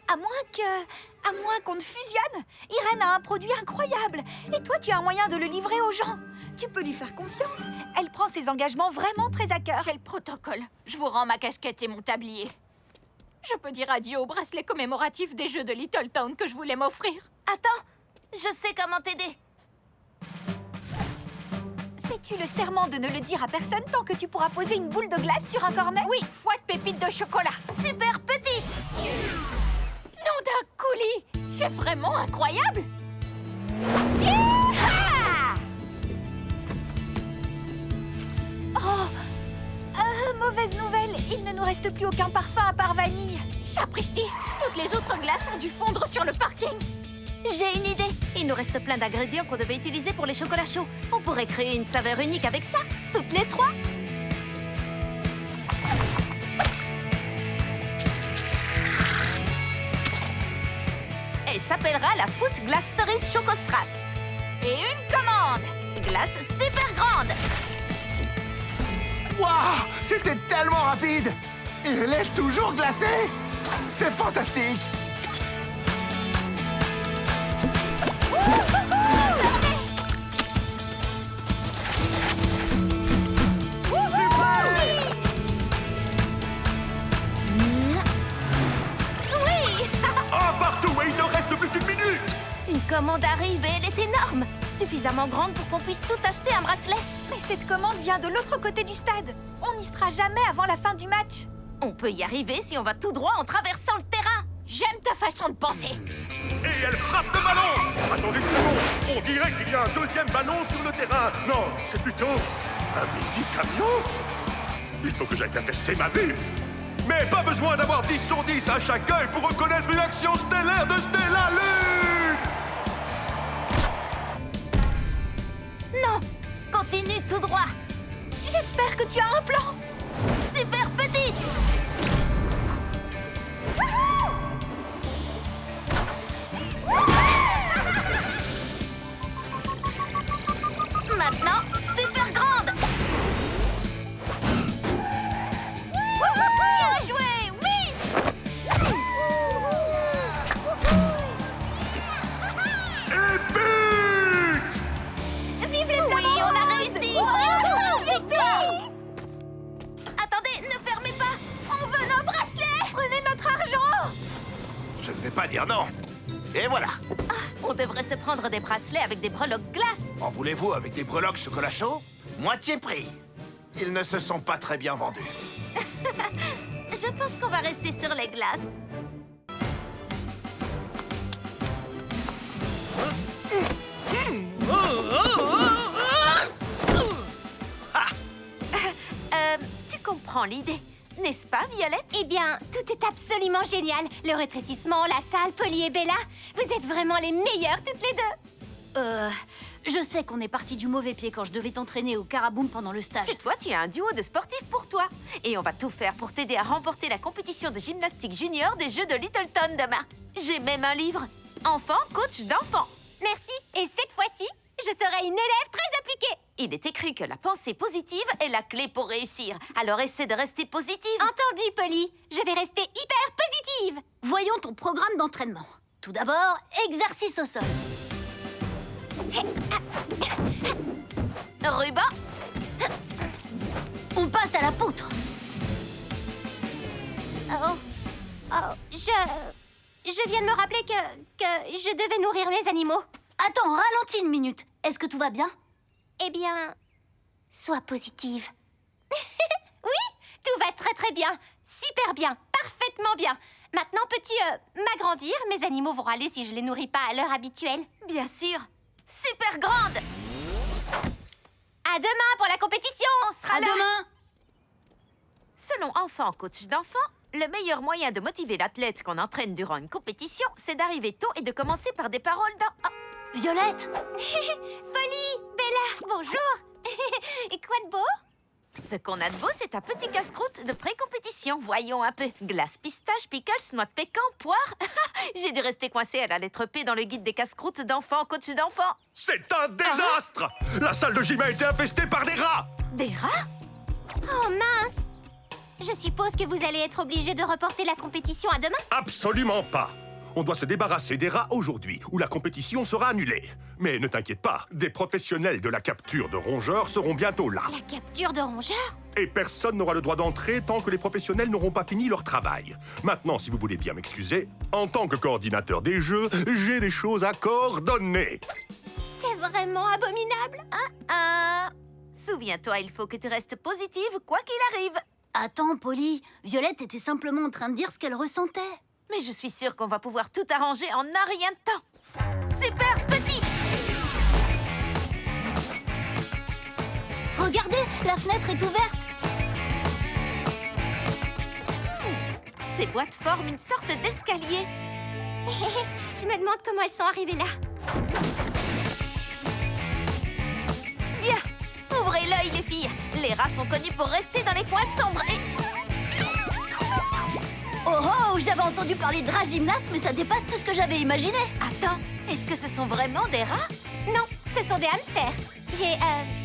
À moins qu'on ne fusionne. Irène a un produit incroyable. Et toi, tu as un moyen de le livrer aux gens. Tu peux lui faire confiance. Elle prend ses engagements vraiment très à cœur. C'est le protocole. Je vous rends ma casquette et mon tablier. Je peux dire adieu au bracelet commémoratif des Jeux de Little Town que je voulais m'offrir. Attends, je sais comment t'aider. Fais-tu le serment de ne le dire à personne tant que tu pourras poser une boule de glace sur un cornet? Oui, foi de pépites de chocolat. Super petite. Nom d'un coulis. C'est vraiment incroyable. Oh, mauvaise nouvelle. Il ne nous reste plus aucun parfum à part vanille. Sapristi, toutes les autres glaces ont dû fondre sur le parking. J'ai une idée. Il nous reste plein d'ingrédients qu'on devait utiliser pour les chocolats chauds. On pourrait créer une saveur unique avec ça, toutes les trois. Elle s'appellera la Foot Glace Cerise Chocostrass. Et une commande. Glace super grande. Waouh! C'était tellement rapide! Et elle est toujours glacée! C'est fantastique! Une commande arrive et elle est énorme! Suffisamment grande pour qu'on puisse tout acheter un bracelet. Mais cette commande vient de l'autre côté du stade. On n'y sera jamais avant la fin du match. On peut y arriver si on va tout droit en traversant le terrain. J'aime ta façon de penser. Et elle frappe le ballon! Attendez une seconde! On dirait qu'il y a un deuxième ballon sur le terrain! Non, c'est plutôt un mini-camion! Il faut que j'aille bien tester ma vue! Mais pas besoin d'avoir 10 sur 10 à chaque œil pour reconnaître une action stellaire de Stella Lune! Non! Continue tout droit! J'espère que tu as un plan. Super petite! Maintenant, super grande! Bien joué! Oui! Et but! Vive les Oui, Flamands! on a réussi! Victoire! Attendez, ne fermez pas! On veut nos bracelets! Prenez notre argent! Je ne vais pas dire non. Et voilà. On devrait se prendre des bracelets avec des breloques glace. En voulez-vous avec des breloques chocolat chaud? Moitié prix. Ils ne se sont pas très bien vendus. Je pense qu'on va rester sur les glaces. Tu comprends l'idée, n'est-ce pas, Violette? Eh bien, tout est absolument génial. Le rétrécissement, la salle, Polly et Bella. Vous êtes vraiment les meilleures toutes les deux. Je sais qu'on est parti du mauvais pied quand je devais t'entraîner au Caraboum pendant le stage. Cette fois, tu as un duo de sportifs pour toi. Et on va tout faire pour t'aider à remporter la compétition de gymnastique junior des Jeux de Littleton demain. J'ai même un livre. Enfant, coach d'enfants. Merci. Et cette fois-ci, je serai une élève très appliquée. Il est écrit que la pensée positive est la clé pour réussir. Alors essaie de rester positive. Entendu, Polly. Je vais rester hyper positive. Voyons ton programme d'entraînement. Tout d'abord, exercice au sol. Ruban. On passe à la poutre. Je viens de me rappeler que je devais nourrir les animaux. Attends, ralentis une minute. Est-ce que tout va bien? Eh bien, sois positive. Oui, tout va très très bien. Super bien, parfaitement bien. Maintenant, peux-tu m'agrandir? Mes animaux vont râler si je les nourris pas à l'heure habituelle. Bien sûr. Super grande. À demain pour la compétition. On sera là. Demain. Selon Enfant Coach d'enfants, le meilleur moyen de motiver l'athlète qu'on entraîne durant une compétition, c'est d'arriver tôt et de commencer par des paroles dans... Oh. Violette. Polly, Bella, bonjour. Et quoi de beau? Ce qu'on a de beau, c'est un petit casse-croûte de pré-compétition. Voyons un peu. Glace, pistache, pickles, noix de pécan, poire. J'ai dû rester coincée à la lettre P dans le guide des casse-croûtes d'enfants, coach d'enfants. C'est un désastre! La salle de gym a été infestée par des rats! Des rats? Oh mince. Je suppose que vous allez être obligé de reporter la compétition à demain? Absolument pas! On doit se débarrasser des rats aujourd'hui, ou la compétition sera annulée. Mais ne t'inquiète pas, des professionnels de la capture de rongeurs seront bientôt là. La capture de rongeurs? Et personne n'aura le droit d'entrer tant que les professionnels n'auront pas fini leur travail. Maintenant, si vous voulez bien m'excuser, en tant que coordinateur des jeux, j'ai des choses à coordonner. C'est vraiment abominable. Souviens-toi, il faut que tu restes positive quoi qu'il arrive. Attends, Polly. Violette était simplement en train de dire ce qu'elle ressentait. Mais je suis sûre qu'on va pouvoir tout arranger en un rien de temps. Super petite! Regardez, la fenêtre est ouverte. Ces boîtes forment une sorte d'escalier. Je me demande comment elles sont arrivées là. Bien, ouvrez l'œil les filles. Les rats sont connus pour rester dans les coins sombres et... Oh oh, j'avais entendu parler de rats gymnastes, mais ça dépasse tout ce que j'avais imaginé. Attends, est-ce que ce sont vraiment des rats? Non, ce sont des hamsters.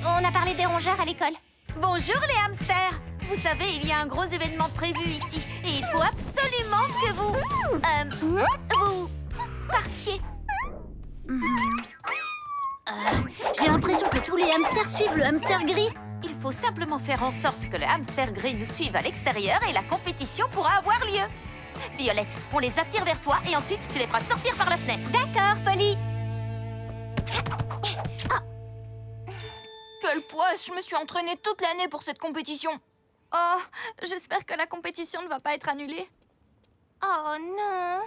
On a parlé des rongeurs à l'école. Bonjour les hamsters. Vous savez, il y a un gros événement prévu ici. Et il faut absolument que vous partiez. J'ai l'impression que tous les hamsters suivent le hamster gris. Il faut simplement faire en sorte que le hamster gris nous suive à l'extérieur et la compétition pourra avoir lieu. Violette, on les attire vers toi et ensuite tu les feras sortir par la fenêtre. D'accord, Polly. Quelle poisse, je me suis entraînée toute l'année pour cette compétition. Oh, j'espère que la compétition ne va pas être annulée. Oh non.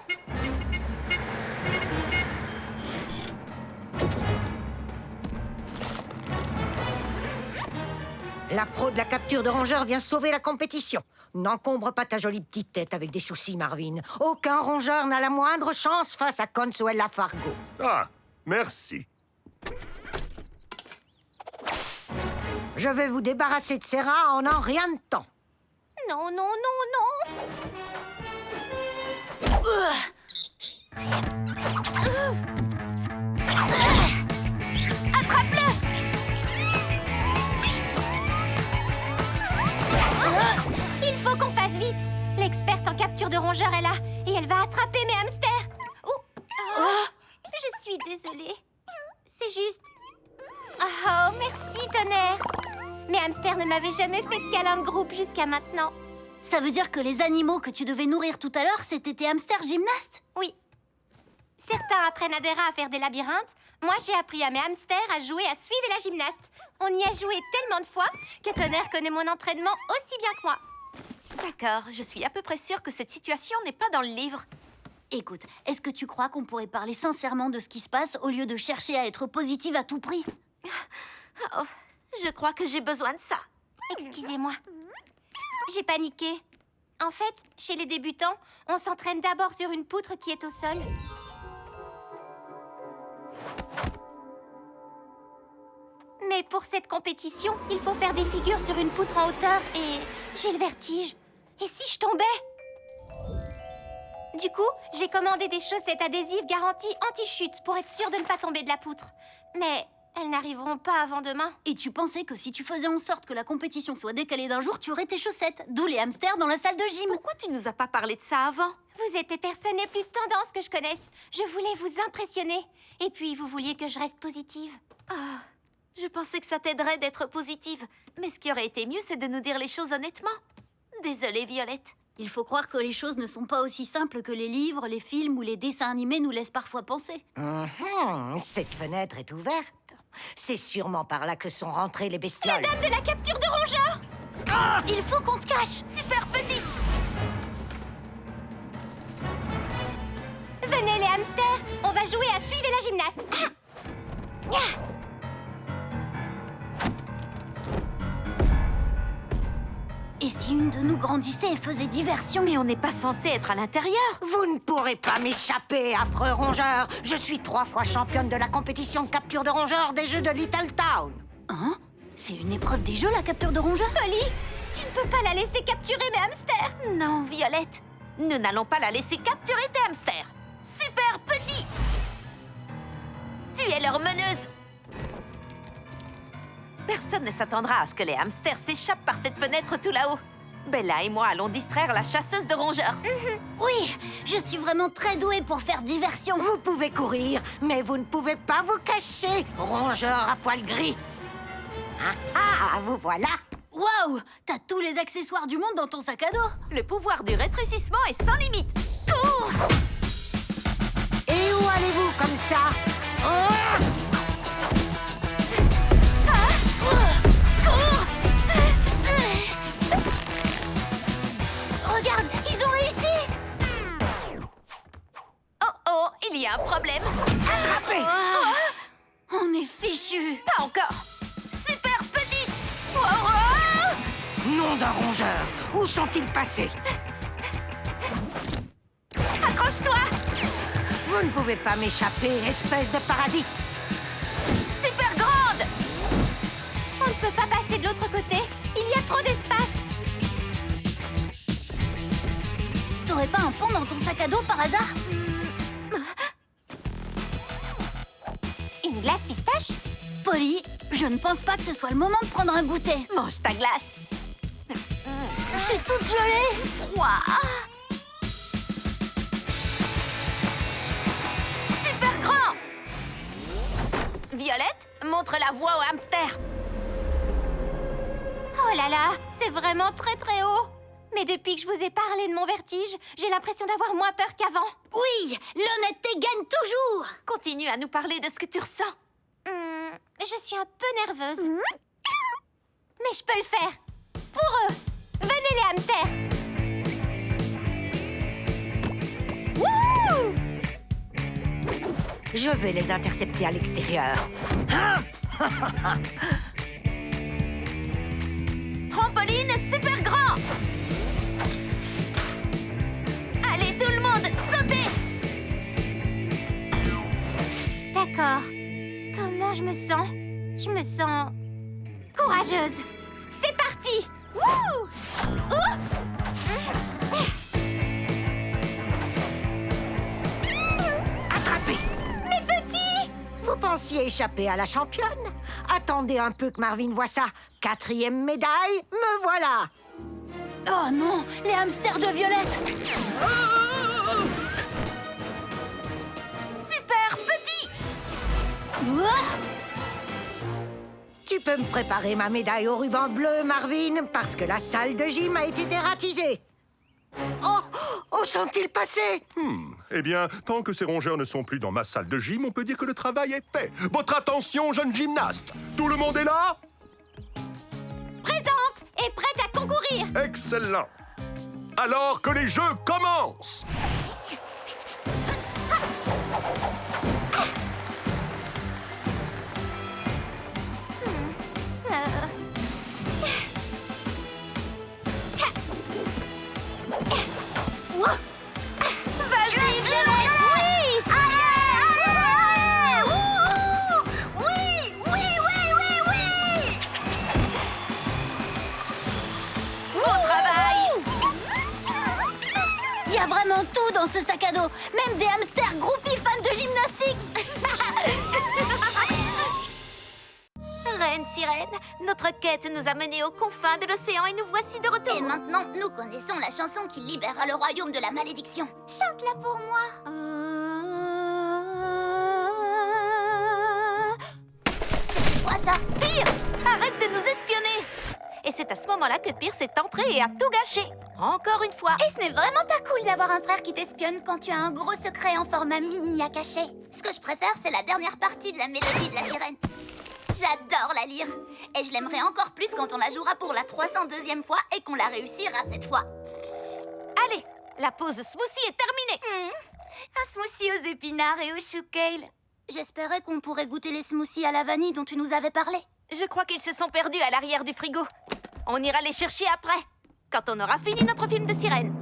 La pro de la capture de rongeurs vient sauver la compétition. N'encombre pas ta jolie petite tête avec des soucis, Marvin. Aucun rongeur n'a la moindre chance face à Consuela Fargo. Ah, merci. Je vais vous débarrasser de ces rats en un rien de temps. Non, non, non, non. Attrape-le! Il faut qu'on fasse vite. L'experte en capture de rongeurs est là et elle va attraper mes hamsters. Je suis désolée. C'est juste... Oh, merci, Tonnerre. Mes hamsters ne m'avaient jamais fait de câlin de groupe jusqu'à maintenant. Ça veut dire que les animaux que tu devais nourrir tout à l'heure, c'était tes hamsters gymnastes? Oui. Certains apprennent à des rats à faire des labyrinthes. Moi, j'ai appris à mes hamsters à jouer à suivre la gymnaste. On y a joué tellement de fois que Tonnerre connaît mon entraînement aussi bien que moi. D'accord, je suis à peu près sûre que cette situation n'est pas dans le livre. Écoute, est-ce que tu crois qu'on pourrait parler sincèrement de ce qui se passe au lieu de chercher à être positive à tout prix? Oh, je crois que j'ai besoin de ça. Excusez-moi. J'ai paniqué. En fait, chez les débutants, on s'entraîne d'abord sur une poutre qui est au sol. Mais pour cette compétition, il faut faire des figures sur une poutre en hauteur et j'ai le vertige. Et si je tombais? Du coup, j'ai commandé des chaussettes adhésives garanties anti-chute pour être sûre de ne pas tomber de la poutre. Mais elles n'arriveront pas avant demain. Et tu pensais que si tu faisais en sorte que la compétition soit décalée d'un jour, tu aurais tes chaussettes, d'où les hamsters dans la salle de gym. Pourquoi tu nous as pas parlé de ça avant? Vous êtes les personnes les plus tendances que je connaisse. Je voulais vous impressionner. Et puis, vous vouliez que je reste positive. Ah, je pensais que ça t'aiderait d'être positive. Mais ce qui aurait été mieux, c'est de nous dire les choses honnêtement. Désolée, Violette. Il faut croire que les choses ne sont pas aussi simples que les livres, les films ou les dessins animés nous laissent parfois penser. Cette fenêtre est ouverte. C'est sûrement par là que sont rentrées les bestioles. La dame de la capture de rongeurs! Il faut qu'on se cache! Super petite! Venez les hamsters, on va jouer à suivre la gymnaste. Et si une de nous grandissait et faisait diversion? Mais on n'est pas censé être à l'intérieur. Vous ne pourrez pas m'échapper, affreux rongeur. Je suis 3 fois championne de la compétition de capture de rongeurs des Jeux de Little Town. Hein? C'est une épreuve des jeux, la capture de rongeurs? Polly, tu ne peux pas la laisser capturer mes hamsters. Non, Violette. Nous n'allons pas la laisser capturer tes hamsters. Super petit! Tu es leur meneuse. Personne ne s'attendra à ce que les hamsters s'échappent par cette fenêtre tout là-haut. Bella et moi allons distraire la chasseuse de rongeurs. Oui, je suis vraiment très douée pour faire diversion. Vous pouvez courir, mais vous ne pouvez pas vous cacher, rongeur à poil gris. Vous voilà. Waouh, t'as tous les accessoires du monde dans ton sac à dos. Le pouvoir du rétrécissement est sans limite. Cours! Et où allez-vous comme ça? Regarde, ils ont réussi! Oh, il y a un problème. Attrapez! On est fichus. Pas encore. Super petite. Nom d'un rongeur, où sont-ils passés? Accroche-toi. Vous ne pouvez pas m'échapper, espèce de parasite. Super grande. On ne peut pas passer de l'autre côté. Il y a trop d'espace. T'aurais pas un pont dans ton sac à dos par hasard? Une glace pistache? Polly, je ne pense pas que ce soit le moment de prendre un goûter. Mange ta glace. suis toute gelée. Froid. Super grand. Violette, montre la voie au hamster. Oh là là, c'est vraiment très très haut. Mais depuis que je vous ai parlé de mon vertige, j'ai l'impression d'avoir moins peur qu'avant. Oui, l'honnêteté gagne toujours. Continue à nous parler de ce que tu ressens. Je suis un peu nerveuse. Mais je peux le faire. Pour eux. Venez les hamsters. Wouhou! Je vais les intercepter à l'extérieur. Trampoline super grand. Allez tout le monde, sautez. D'accord. Comment je me sens? Je me sens... courageuse. C'est parti! Wouh! Attrapé! Mes petits! Vous pensiez échapper à la championne? Attendez un peu que Marvin voit ça. 4e médaille, me voilà! Oh non, les hamsters de Violette! Super petit. Tu peux me préparer ma médaille au ruban bleu, Marvin, parce que la salle de gym a été dératisée. Oh! Où sont-ils passés? Eh bien, tant que ces rongeurs ne sont plus dans ma salle de gym, on peut dire que le travail est fait. Votre attention, jeunes gymnastes! Tout le monde est là? Présente et prête à concourir! Excellent! Alors que les jeux commencent! Vas-y, Violette, oui. Bon travail. Il y a vraiment tout dans ce sac à dos, même des hamsters groupies fans de gymnastique. Reine Sirène, notre quête nous a menés aux confins de l'océan et nous voici de retour. Et maintenant, nous connaissons la chanson qui libérera le royaume de la malédiction. Chante-la pour moi. C'est quoi ça? Pierce, arrête de nous espionner. Et c'est à ce moment-là que Pierce est entré et a tout gâché. Encore une fois. Et ce n'est vraiment pas cool d'avoir un frère qui t'espionne quand tu as un gros secret en format mini à cacher. Ce que je préfère, c'est la dernière partie de la mélodie de la sirène. J'adore la lire. Et je l'aimerai encore plus quand on la jouera pour la 302e fois et qu'on la réussira cette fois. Allez, la pause smoothie est terminée. Un smoothie aux épinards et au chou kale. J'espérais qu'on pourrait goûter les smoothies à la vanille dont tu nous avais parlé. Je crois qu'ils se sont perdus à l'arrière du frigo. On ira les chercher après, quand on aura fini notre film de sirène.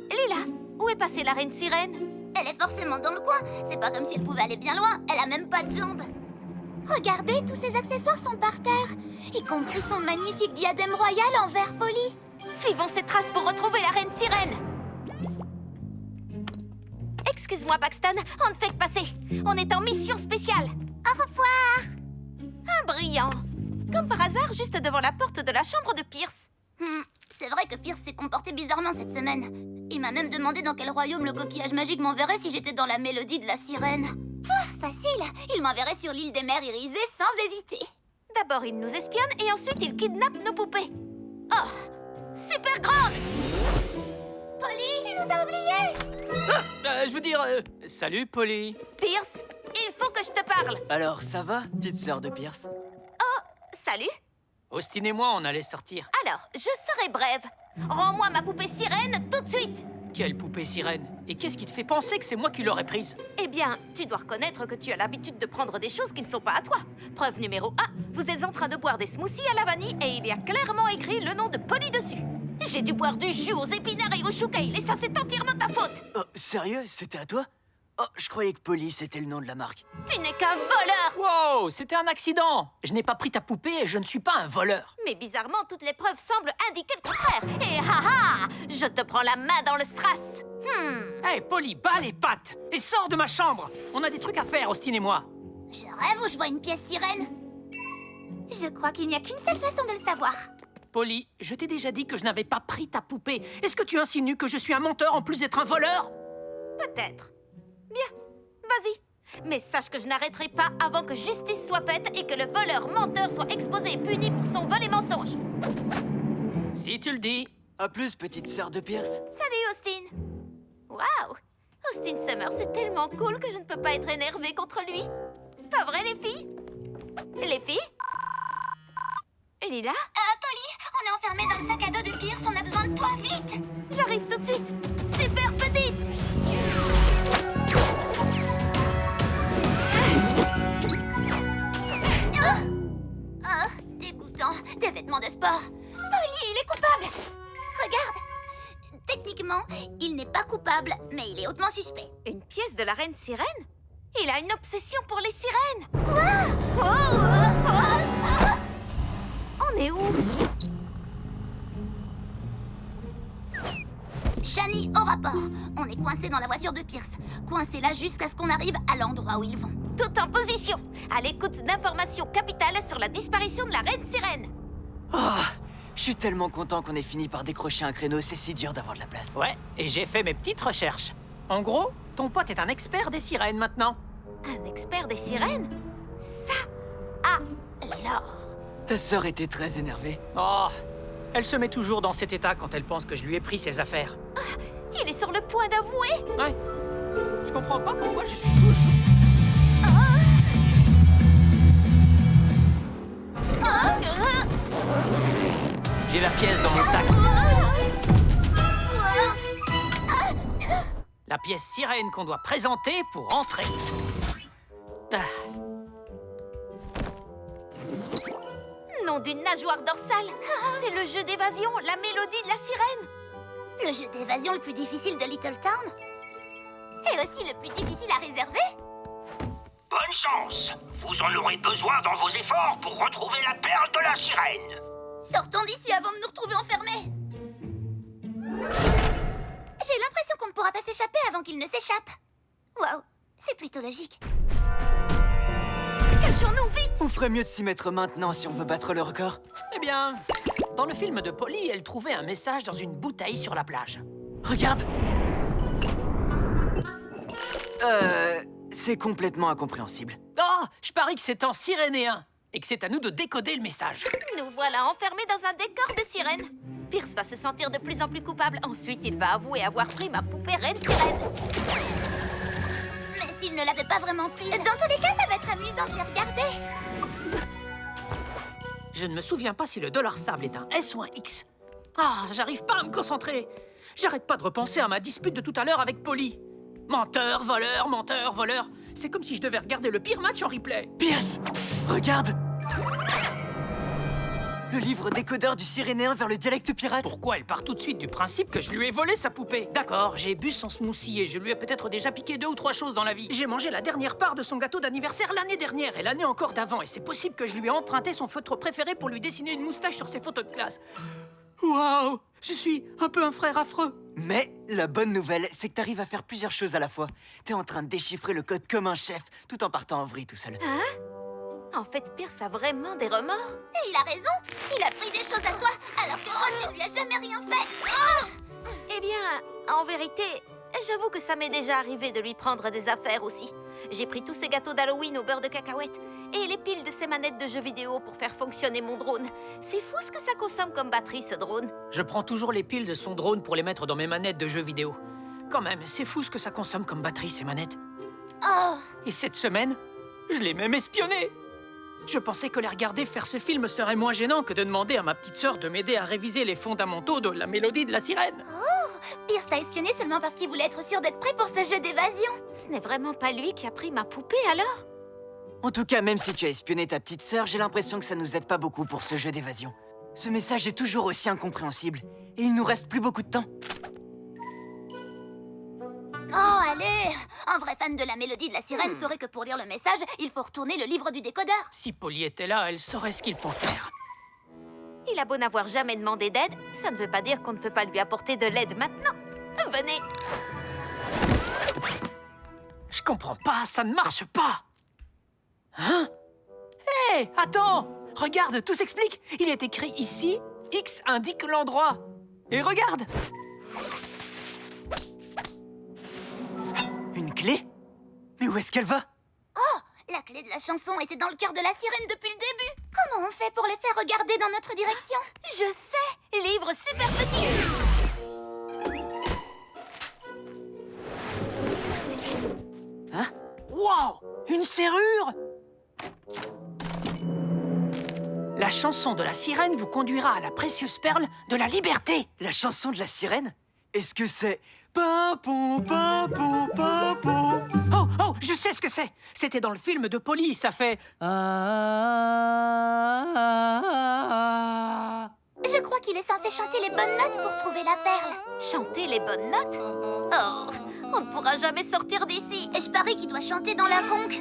Lila, où est passée la reine sirène? Elle est forcément dans le coin. C'est pas comme si elle pouvait aller bien loin. Elle a même pas de jambes. Regardez, tous ces accessoires sont par terre. Y compris son magnifique diadème royal en verre poli. Suivons ces traces pour retrouver la reine sirène. Excuse-moi, Paxton, on ne fait que passer. On est en mission spéciale. Au revoir. Un brillant. Comme par hasard, juste devant la porte de la chambre de Pierce. C'est vrai que Pierce s'est comporté bizarrement cette semaine. Il m'a même demandé dans quel royaume le coquillage magique m'enverrait si j'étais dans la mélodie de la sirène. Facile. Il m'enverrait sur l'île des mers irisées sans hésiter. D'abord, il nous espionne et ensuite, il kidnappe nos poupées. Oh, super grande! Polly, tu nous as oubliés! Je veux dire, salut, Polly. Pierce, il faut que je te parle. Alors, ça va, petite sœur de Pierce? Oh, salut. Austin et moi, on allait sortir. Alors, je serai brève. Rends-moi ma poupée sirène tout de suite. Quelle poupée sirène? Et qu'est-ce qui te fait penser que c'est moi qui l'aurais prise? Eh bien, tu dois reconnaître que tu as l'habitude de prendre des choses qui ne sont pas à toi. Preuve numéro 1, vous êtes en train de boire des smoothies à la vanille et il y a clairement écrit le nom de Polly dessus. J'ai dû boire du jus aux épinards et au chou kale et ça, c'est entièrement ta faute. Oh, sérieux? C'était à toi? Oh, je croyais que Polly, c'était le nom de la marque. Tu n'es qu'un voleur. Wow, c'était un accident. Je n'ai pas pris ta poupée et je ne suis pas un voleur. Mais bizarrement, toutes les preuves semblent indiquer le contraire. Et haha, je te prends la main dans le strass. Hey, Polly, bats les pattes et sors de ma chambre. On a des trucs à faire, Austin et moi. Je rêve ou je vois une pièce sirène? Je crois qu'il n'y a qu'une seule façon de le savoir. Polly, je t'ai déjà dit que je n'avais pas pris ta poupée. Est-ce que tu insinues que je suis un menteur en plus d'être un voleur? Peut-être. Bien, vas-y. Mais sache que je n'arrêterai pas avant que justice soit faite et que le voleur menteur soit exposé et puni pour son vol et mensonge. Si tu le dis. À plus, petite sœur de Pierce. Salut, Austin. Waouh! Austin Summer, c'est tellement cool que je ne peux pas être énervée contre lui. Pas vrai, les filles? Les filles? Lila? Polly, on est enfermés dans le sac à dos de Pierce, on a besoin de toi, vite! J'arrive tout de suite. Super petite! Dégoûtant. Des vêtements de sport. Polly, il est coupable! Regarde! Techniquement, il n'est pas coupable, mais il est hautement suspect. Une pièce de la reine sirène? Il a une obsession pour les sirènes! Quoi? On est où? Shani, au rapport. On est coincé dans la voiture de Pierce. Coincé là jusqu'à ce qu'on arrive à l'endroit où ils vont. Tout en position, à l'écoute d'informations capitales sur la disparition de la reine sirène. Oh, je suis tellement content qu'on ait fini par décrocher un créneau, c'est si dur d'avoir de la place. Ouais, et j'ai fait mes petites recherches. En gros, ton pote est un expert des sirènes maintenant. Un expert des sirènes? Ça, alors. Ta sœur était très énervée. Oh, elle se met toujours dans cet état quand elle pense que je lui ai pris ses affaires. Il est sur le point d'avouer. Ouais. Je comprends pas pourquoi je suis toujours... J'ai la pièce dans mon sac. La pièce sirène qu'on doit présenter pour entrer. Nom d'une nageoire dorsale. C'est le jeu d'évasion, la mélodie de la sirène. Le jeu d'évasion le plus difficile de Little Town. Et aussi le plus difficile à réserver. Bonne chance! Vous en aurez besoin dans vos efforts pour retrouver la perle de la sirène. Sortons d'ici avant de nous retrouver enfermés. J'ai l'impression qu'on ne pourra pas s'échapper avant qu'il ne s'échappe. Waouh, c'est plutôt logique. Cachons-nous vite! On ferait mieux de s'y mettre maintenant si on veut battre le record. Eh bien, dans le film de Polly, elle trouvait un message dans une bouteille sur la plage. Regarde! C'est complètement incompréhensible. Oh, je parie que c'est en sirénéen et que c'est à nous de décoder le message. Nous voilà enfermés dans un décor de sirène. Pierce va se sentir de plus en plus coupable. Ensuite, il va avouer avoir pris ma poupée reine sirène. Mais s'il ne l'avait pas vraiment prise... Dans tous les cas, ça va être amusant de les regarder. Je ne me souviens pas si le dollar sable est un S ou un X. Ah, j'arrive pas à me concentrer. J'arrête pas de repenser à ma dispute de tout à l'heure avec Polly. Menteur, voleur, menteur, voleur. C'est comme si je devais regarder le pire match en replay. Pierce! Regarde! Le livre décodeur du sirénéen vers le dialecte pirate. Pourquoi elle part tout de suite du principe que je lui ai volé sa poupée? D'accord, j'ai bu son smoothie et je lui ai peut-être déjà piqué 2 ou 3 choses dans la vie. J'ai mangé la dernière part de son gâteau d'anniversaire l'année dernière et l'année encore d'avant. Et c'est possible que je lui ai emprunté son feutre préféré pour lui dessiner une moustache sur ses photos de classe. Waouh! Je suis un peu un frère affreux. Mais la bonne nouvelle, c'est que t'arrives à faire plusieurs choses à la fois. T'es en train de déchiffrer le code comme un chef, tout en partant en vrille tout seul. Hein? En fait, Pierce a vraiment des remords. Et il a raison. Il a pris des choses à toi, alors que Ross ne lui a jamais rien fait. Oh! Eh bien, en vérité, j'avoue que ça m'est déjà arrivé de lui prendre des affaires aussi. J'ai pris tous ses gâteaux d'Halloween au beurre de cacahuète et les piles de ses manettes de jeux vidéo pour faire fonctionner mon drone. C'est fou ce que ça consomme comme batterie, ce drone. Je prends toujours les piles de son drone pour les mettre dans mes manettes de jeux vidéo. Quand même, c'est fou ce que ça consomme comme batterie, ces manettes. Oh! Et cette semaine, je l'ai même espionné. Je pensais que les regarder faire ce film serait moins gênant que de demander à ma petite sœur de m'aider à réviser les fondamentaux de la mélodie de la sirène. Oh! Pierce t'a espionné seulement parce qu'il voulait être sûr d'être prêt pour ce jeu d'évasion. Ce n'est vraiment pas lui qui a pris ma poupée, alors? En tout cas, même si tu as espionné ta petite sœur, j'ai l'impression que ça nous aide pas beaucoup pour ce jeu d'évasion. Ce message est toujours aussi incompréhensible. Et il nous reste plus beaucoup de temps. Oh, allez! Un vrai fan de la mélodie de la sirène saurait que pour lire le message, il faut retourner le livre du décodeur. Si Polly était là, elle saurait ce qu'il faut faire. Il a beau n'avoir jamais demandé d'aide, ça ne veut pas dire qu'on ne peut pas lui apporter de l'aide maintenant. Venez! Je comprends pas, ça ne marche pas. Hein? Hé, attends! Regarde, tout s'explique. Il est écrit ici, X indique l'endroit. Et regarde! Une clé? Mais où est-ce qu'elle va? Oh, la clé de la chanson était dans le cœur de la sirène depuis le début. Comment on fait pour les faire regarder dans notre direction? Je sais! Livre super petit! Hein? Wow! Une serrure! La chanson de la sirène vous conduira à la précieuse perle de la liberté. La chanson de la sirène? Est-ce que c'est... Pimpon, pimpon, pimpon? Oh, oh, je sais ce que c'est. C'était dans le film de Polly, ça fait... Je crois qu'il est censé chanter les bonnes notes pour trouver la perle. Chanter les bonnes notes? Oh, on ne pourra jamais sortir d'ici. Et je parie qu'il doit chanter dans la conque.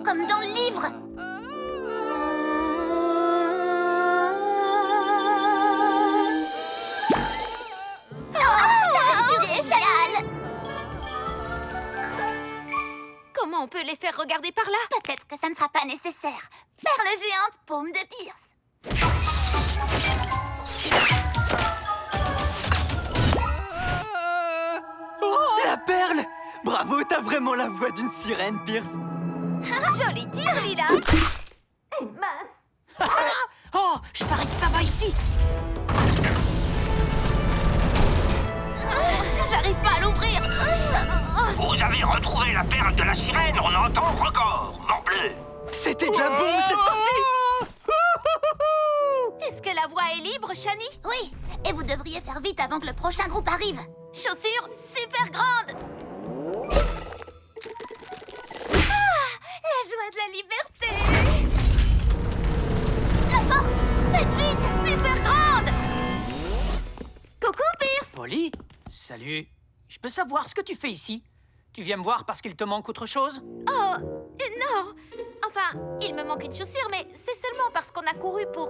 Comme dans le livre. Génial! Comment on peut les faire regarder par là? Peut-être que ça ne sera pas nécessaire. Perle géante, paume de Pierce. Oh, la perle! Bravo, t'as vraiment la voix d'une sirène, Pierce. Joli tir, Lila! Et mince! Oh, je parie que ça va ici. J'arrive pas à l'ouvrir! Vous avez retrouvé la perle de la sirène en un temps record, morbleu. C'était de la bombe, c'est parti! Est-ce que la voie est libre, Shani? Oui, et vous devriez faire vite avant que le prochain groupe arrive. Chaussures super grandes! La joie de la liberté! La porte! Faites vite! Super grande! Coucou, Pierce! Polly, salut. Je peux savoir ce que tu fais ici? Tu viens me voir parce qu'il te manque autre chose? Oh, non! Enfin, il me manque une chaussure, mais c'est seulement parce qu'on a couru pour...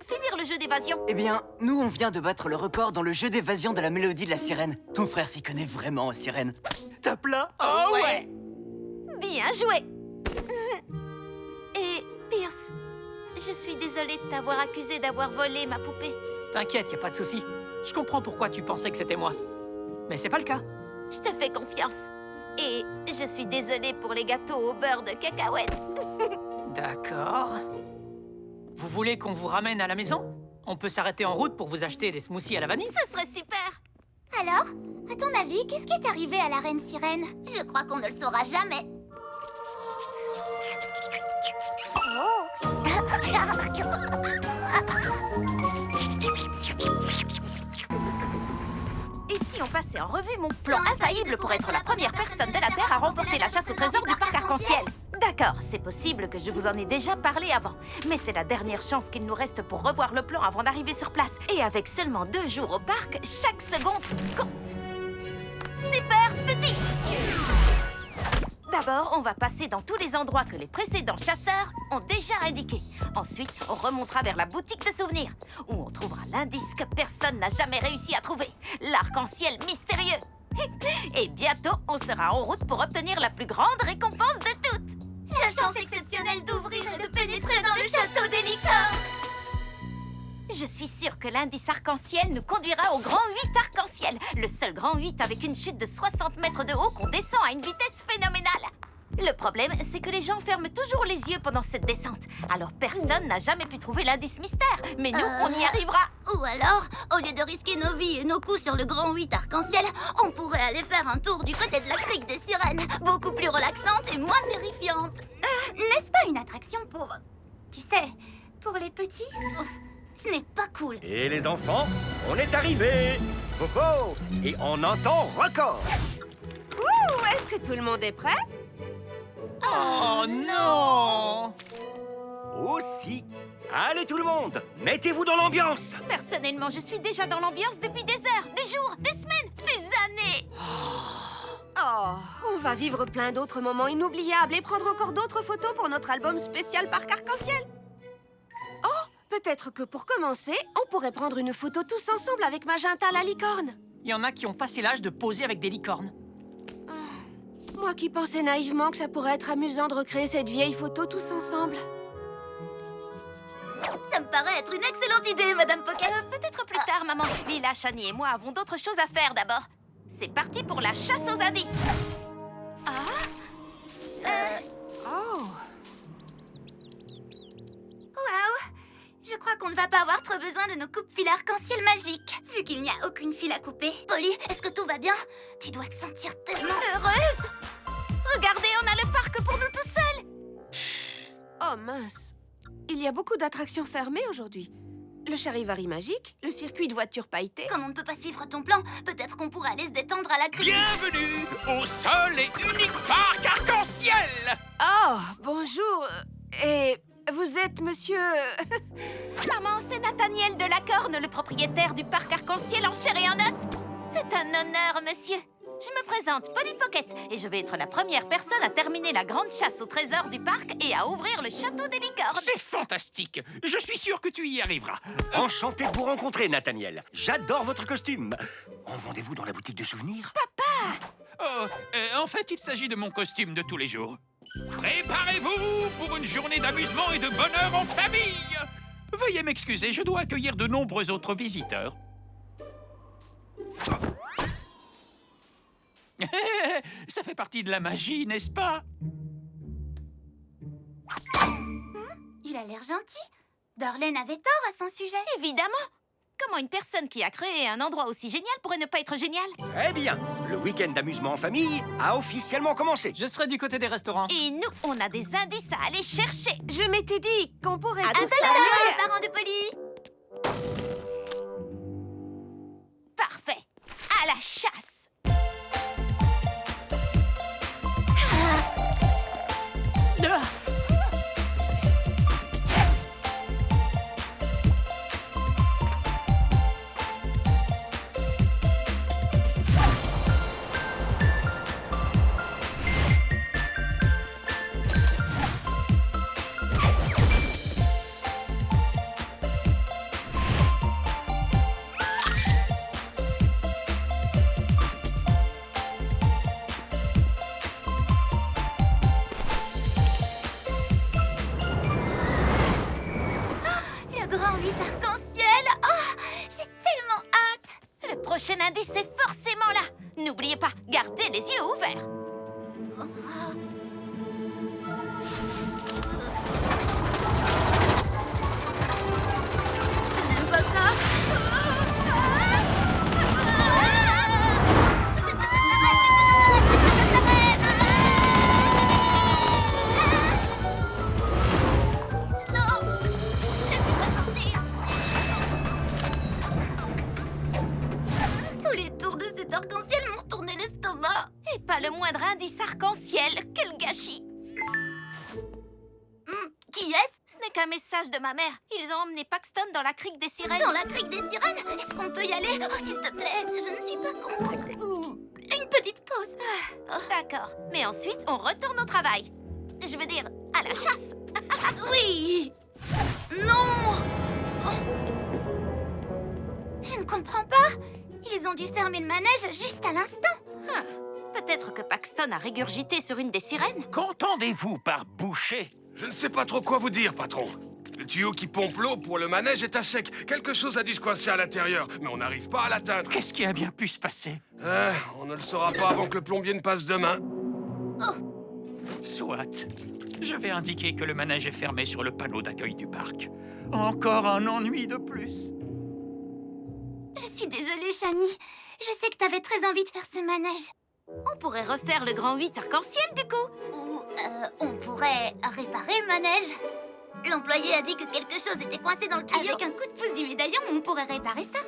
finir le jeu d'évasion. Eh bien, nous, on vient de battre le record dans le jeu d'évasion de la mélodie de la sirène. Ton frère s'y connaît vraiment en sirène. Tape là? Oh ouais! Bien joué! Et, Pierce, je suis désolée de t'avoir accusé d'avoir volé ma poupée. T'inquiète, y a pas de souci. Je comprends pourquoi tu pensais que c'était moi. Mais c'est pas le cas. Je te fais confiance. Et je suis désolée pour les gâteaux au beurre de cacahuète. D'accord. Vous voulez qu'on vous ramène à la maison? On peut s'arrêter en route pour vous acheter des smoothies à la vanille? Ce serait super! Alors, à ton avis, qu'est-ce qui est arrivé à la reine sirène? Je crois qu'on ne le saura jamais. Et si on passait en revue mon plan infaillible pour être la première personne de la Terre à remporter la chasse au trésor du parc arc-en-ciel? D'accord, c'est possible que je vous en ai déjà parlé avant. Mais c'est la dernière chance qu'il nous reste pour revoir le plan avant d'arriver sur place. Et avec seulement 2 jours au parc, chaque seconde compte. Super petit! D'abord, on va passer dans tous les endroits que les précédents chasseurs ont déjà indiqués. Ensuite, on remontera vers la boutique de souvenirs, où on trouvera l'indice que personne n'a jamais réussi à trouver, l'arc-en-ciel mystérieux. Et bientôt, on sera en route pour obtenir la plus grande récompense de toutes. La chance exceptionnelle d'ouvrir et de pénétrer dans le château des licornes. Je suis sûre que l'indice arc-en-ciel nous conduira au grand 8 arc-en-ciel, le seul grand 8 avec une chute de 60 mètres de haut qu'on descend à une vitesse phénoménale. Le problème, c'est que les gens ferment toujours les yeux pendant cette descente. Alors personne n'a jamais pu trouver l'indice mystère. Mais nous, on y arrivera. Ou alors, au lieu de risquer nos vies et nos coups sur le grand 8 arc-en-ciel, on pourrait aller faire un tour du côté de la crique des sirènes, beaucoup plus relaxante et moins terrifiante. N'est-ce pas une attraction pour... tu sais, pour les petits? Ce n'est pas cool. Et les enfants, on est arrivés. Oh oh! Et en un temps record. Ouh, est-ce que tout le monde est prêt? Oh non! Aussi. Allez tout le monde, mettez-vous dans l'ambiance. Personnellement, je suis déjà dans l'ambiance depuis des heures, des jours, des semaines, des années. Oh, on va vivre plein d'autres moments inoubliables et prendre encore d'autres photos pour notre album spécial Parc Arc-en-Ciel. Oh, peut-être que pour commencer, on pourrait prendre une photo tous ensemble avec Magenta la licorne. Il y en a qui ont passé l'âge de poser avec des licornes. Moi qui pensais naïvement que ça pourrait être amusant de recréer cette vieille photo tous ensemble. Ça me paraît être une excellente idée, Madame Pocket. Peut-être plus tard, maman. Lila, Shani et moi avons d'autres choses à faire d'abord. C'est parti pour la chasse aux indices. Oh. Waouh! Je crois qu'on ne va pas avoir trop besoin de nos coupes-fils arc-en-ciel magiques, vu qu'il n'y a aucune file à couper. Polly, est-ce que tout va bien? Tu dois te sentir tellement... Heureuse! Regardez, on a le parc pour nous tout seuls. Oh mince. Il y a beaucoup d'attractions fermées aujourd'hui. Le charivari magique, le circuit de voitures pailletées. Comme on ne peut pas suivre ton plan, peut-être qu'on pourra aller se détendre à la criée. Bienvenue au seul et unique parc arc-en-ciel. Oh, bonjour. Et vous êtes monsieur... Maman, c'est Nathaniel de la Corne, le propriétaire du parc arc-en-ciel en chair et en os. C'est un honneur, monsieur. Je me présente, Polly Pocket, et je vais être la première personne à terminer la grande chasse au trésor du parc et à ouvrir le château des licornes. C'est fantastique. Je suis sûr que tu y arriveras. Enchanté de vous rencontrer, Nathaniel. J'adore votre costume. En vendez-vous dans la boutique de souvenirs? Oh, en fait, il s'agit de mon costume de tous les jours. Préparez-vous pour une journée d'amusement et de bonheur en famille. Veuillez m'excuser, je dois accueillir de nombreux autres visiteurs. Ça fait partie de la magie, n'est-ce pas? Il a l'air gentil. Dorlaine avait tort à son sujet. Évidemment. Comment une personne qui a créé un endroit aussi génial pourrait ne pas être géniale? Eh bien, le week-end d'amusement en famille a officiellement commencé. Je serai du côté des restaurants. Et nous, on a des indices à aller chercher. Je m'étais dit qu'on pourrait... À tout à Salut, les parents de Polly. Parfait. À la chasse. prochain indice est forcément là. N'oubliez pas, gardez les yeux ouverts. Je n'aime pas ça. Tous les tours de cet arc-en-ciel m'ont retourné l'estomac. Et pas le moindre indice arc-en-ciel. Quel gâchis. Qui est-ce? Ce n'est qu'un message de ma mère. Ils ont emmené Paxton dans la crique des sirènes. Dans la crique des sirènes? Est-ce qu'on peut y aller? Oh, s'il te plaît, je ne suis pas contre. Une petite pause. D'accord. Mais ensuite, on retourne au travail. Je veux dire, à la chasse. Oui. Non. Je ne comprends pas. Ils ont dû fermer le manège juste à l'instant. Peut-être que Paxton a régurgité sur une des sirènes. Qu'entendez-vous par boucher? Je ne sais pas trop quoi vous dire, patron. Le tuyau qui pompe l'eau pour le manège est à sec. Quelque chose a dû se coincer à l'intérieur, mais on n'arrive pas à l'atteindre. Qu'est-ce qui a bien pu se passer? On ne le saura pas avant que le plombier ne passe demain. Soit. Je vais indiquer que le manège est fermé sur le panneau d'accueil du parc. Encore un ennui de plus. Je suis désolée, Shani. Je sais que t'avais très envie de faire ce manège. On pourrait refaire le grand 8 arc-en-ciel, du coup. Ou on pourrait réparer le manège. L'employé a dit que quelque chose était coincé dans le tuyau. Avec un coup de pouce du médaillon, on pourrait réparer ça.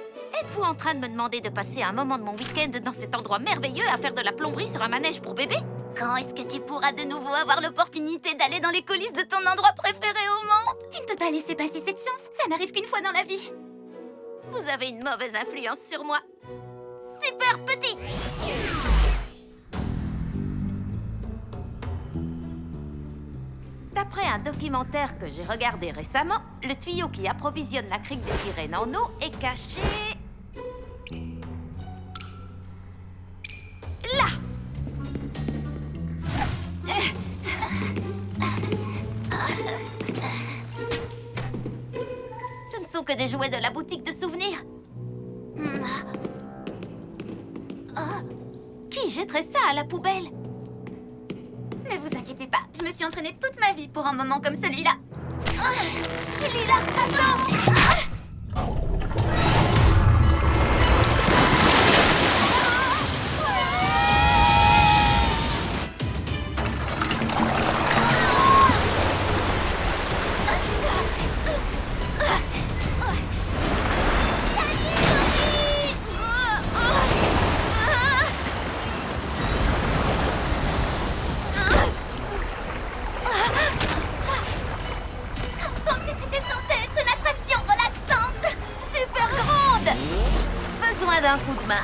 Êtes-vous en train de me demander de passer un moment de mon week-end dans cet endroit merveilleux à faire de la plomberie sur un manège pour bébé? Quand est-ce que tu pourras de nouveau avoir l'opportunité d'aller dans les coulisses de ton endroit préféré au monde? Tu ne peux pas laisser passer cette chance. Ça n'arrive qu'une fois dans la vie. Vous avez une mauvaise influence sur moi. Super petit! D'après un documentaire que j'ai regardé récemment, le tuyau qui approvisionne la crique des sirènes en eau est caché... là! sont que des jouets de la boutique de souvenirs. Qui jetterait ça à la poubelle? Ne vous inquiétez pas, je me suis entraînée toute ma vie pour un moment comme celui-là. Lila, attends! D'un coup de main.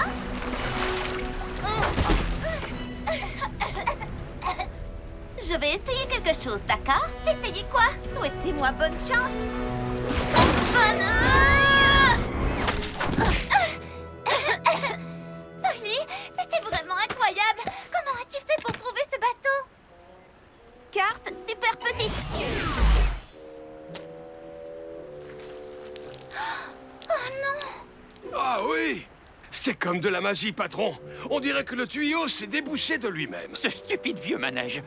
Je vais essayer quelque chose, d'accord? Essayez quoi? Souhaitez-moi bonne chance. Polly, c'était vraiment incroyable. Comment as-tu fait pour trouver ce bateau? Carte super petite. Oh non! Ah oui! C'est comme de la magie, patron. On dirait que le tuyau s'est débouché de lui-même. Ce stupide vieux manège.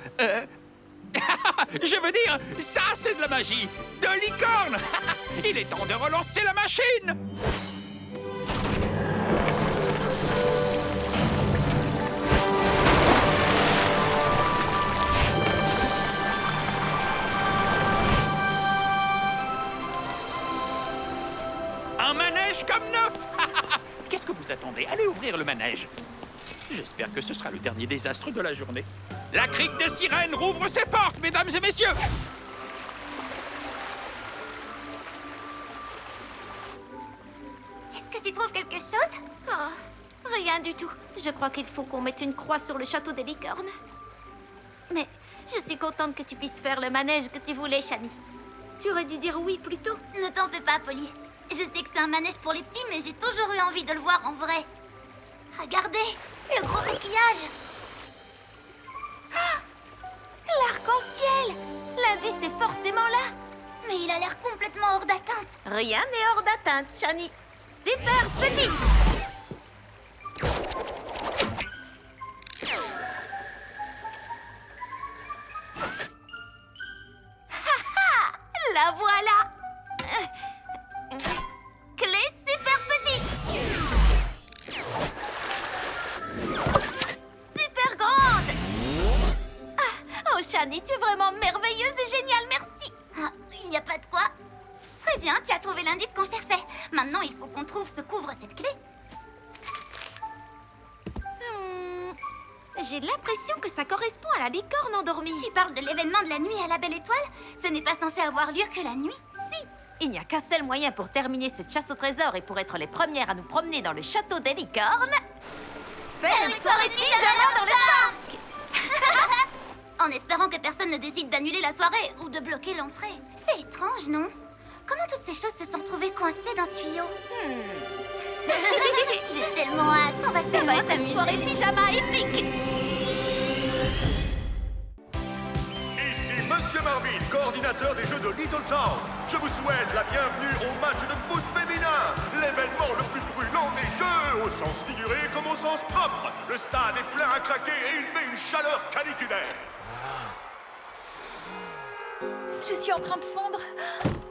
Je veux dire, ça c'est de la magie. De licorne. Il est temps de relancer la machine. Un manège comme neuf. Qu'est-ce que vous attendez? Allez ouvrir le manège. J'espère que ce sera le dernier désastre de la journée. La crique des sirènes rouvre ses portes, mesdames et messieurs. Est-ce que tu trouves quelque chose? Oh, rien du tout. Je crois qu'il faut qu'on mette une croix sur le château des licornes. Mais je suis contente que tu puisses faire le manège que tu voulais, Shani. Tu aurais dû dire oui plus tôt. Ne t'en fais pas, Polly. Je sais que c'est un manège pour les petits, mais j'ai toujours eu envie de le voir en vrai. Regardez, le gros coquillage. L'arc-en-ciel! L'indice est forcément là. Mais il a l'air complètement hors d'atteinte. Rien n'est hors d'atteinte, Shani. Super petit. La voilà. Clé super petite. Super grande. Oh, Shani, tu es vraiment merveilleuse et géniale, merci. Ah, il n'y a pas de quoi. Très bien, tu as trouvé l'indice qu'on cherchait. Maintenant, il faut qu'on trouve ce qu'ouvre cette clé. J'ai l'impression que ça correspond à la licorne endormie. Tu parles de l'événement de la nuit à la Belle Étoile? Ce n'est pas censé avoir lieu que la nuit? Si. Il n'y a qu'un seul moyen pour terminer cette chasse au trésor et pour être les premières à nous promener dans le château des licornes. Faire une soirée de pyjama dans le parc. En espérant que personne ne décide d'annuler la soirée ou de bloquer l'entrée. C'est étrange, non? Comment toutes ces choses se sont retrouvées coincées dans ce tuyau? J'ai tellement hâte. On va tellement être une soirée pyjama épique. Ici Monsieur Marvin, coordinateur des Jeux de Little Town. Je vous souhaite la bienvenue au match de foot féminin, l'événement le plus brûlant des Jeux, au sens figuré comme au sens propre. Le stade est plein à craquer et il fait une chaleur caniculaire. Je suis en train de fondre.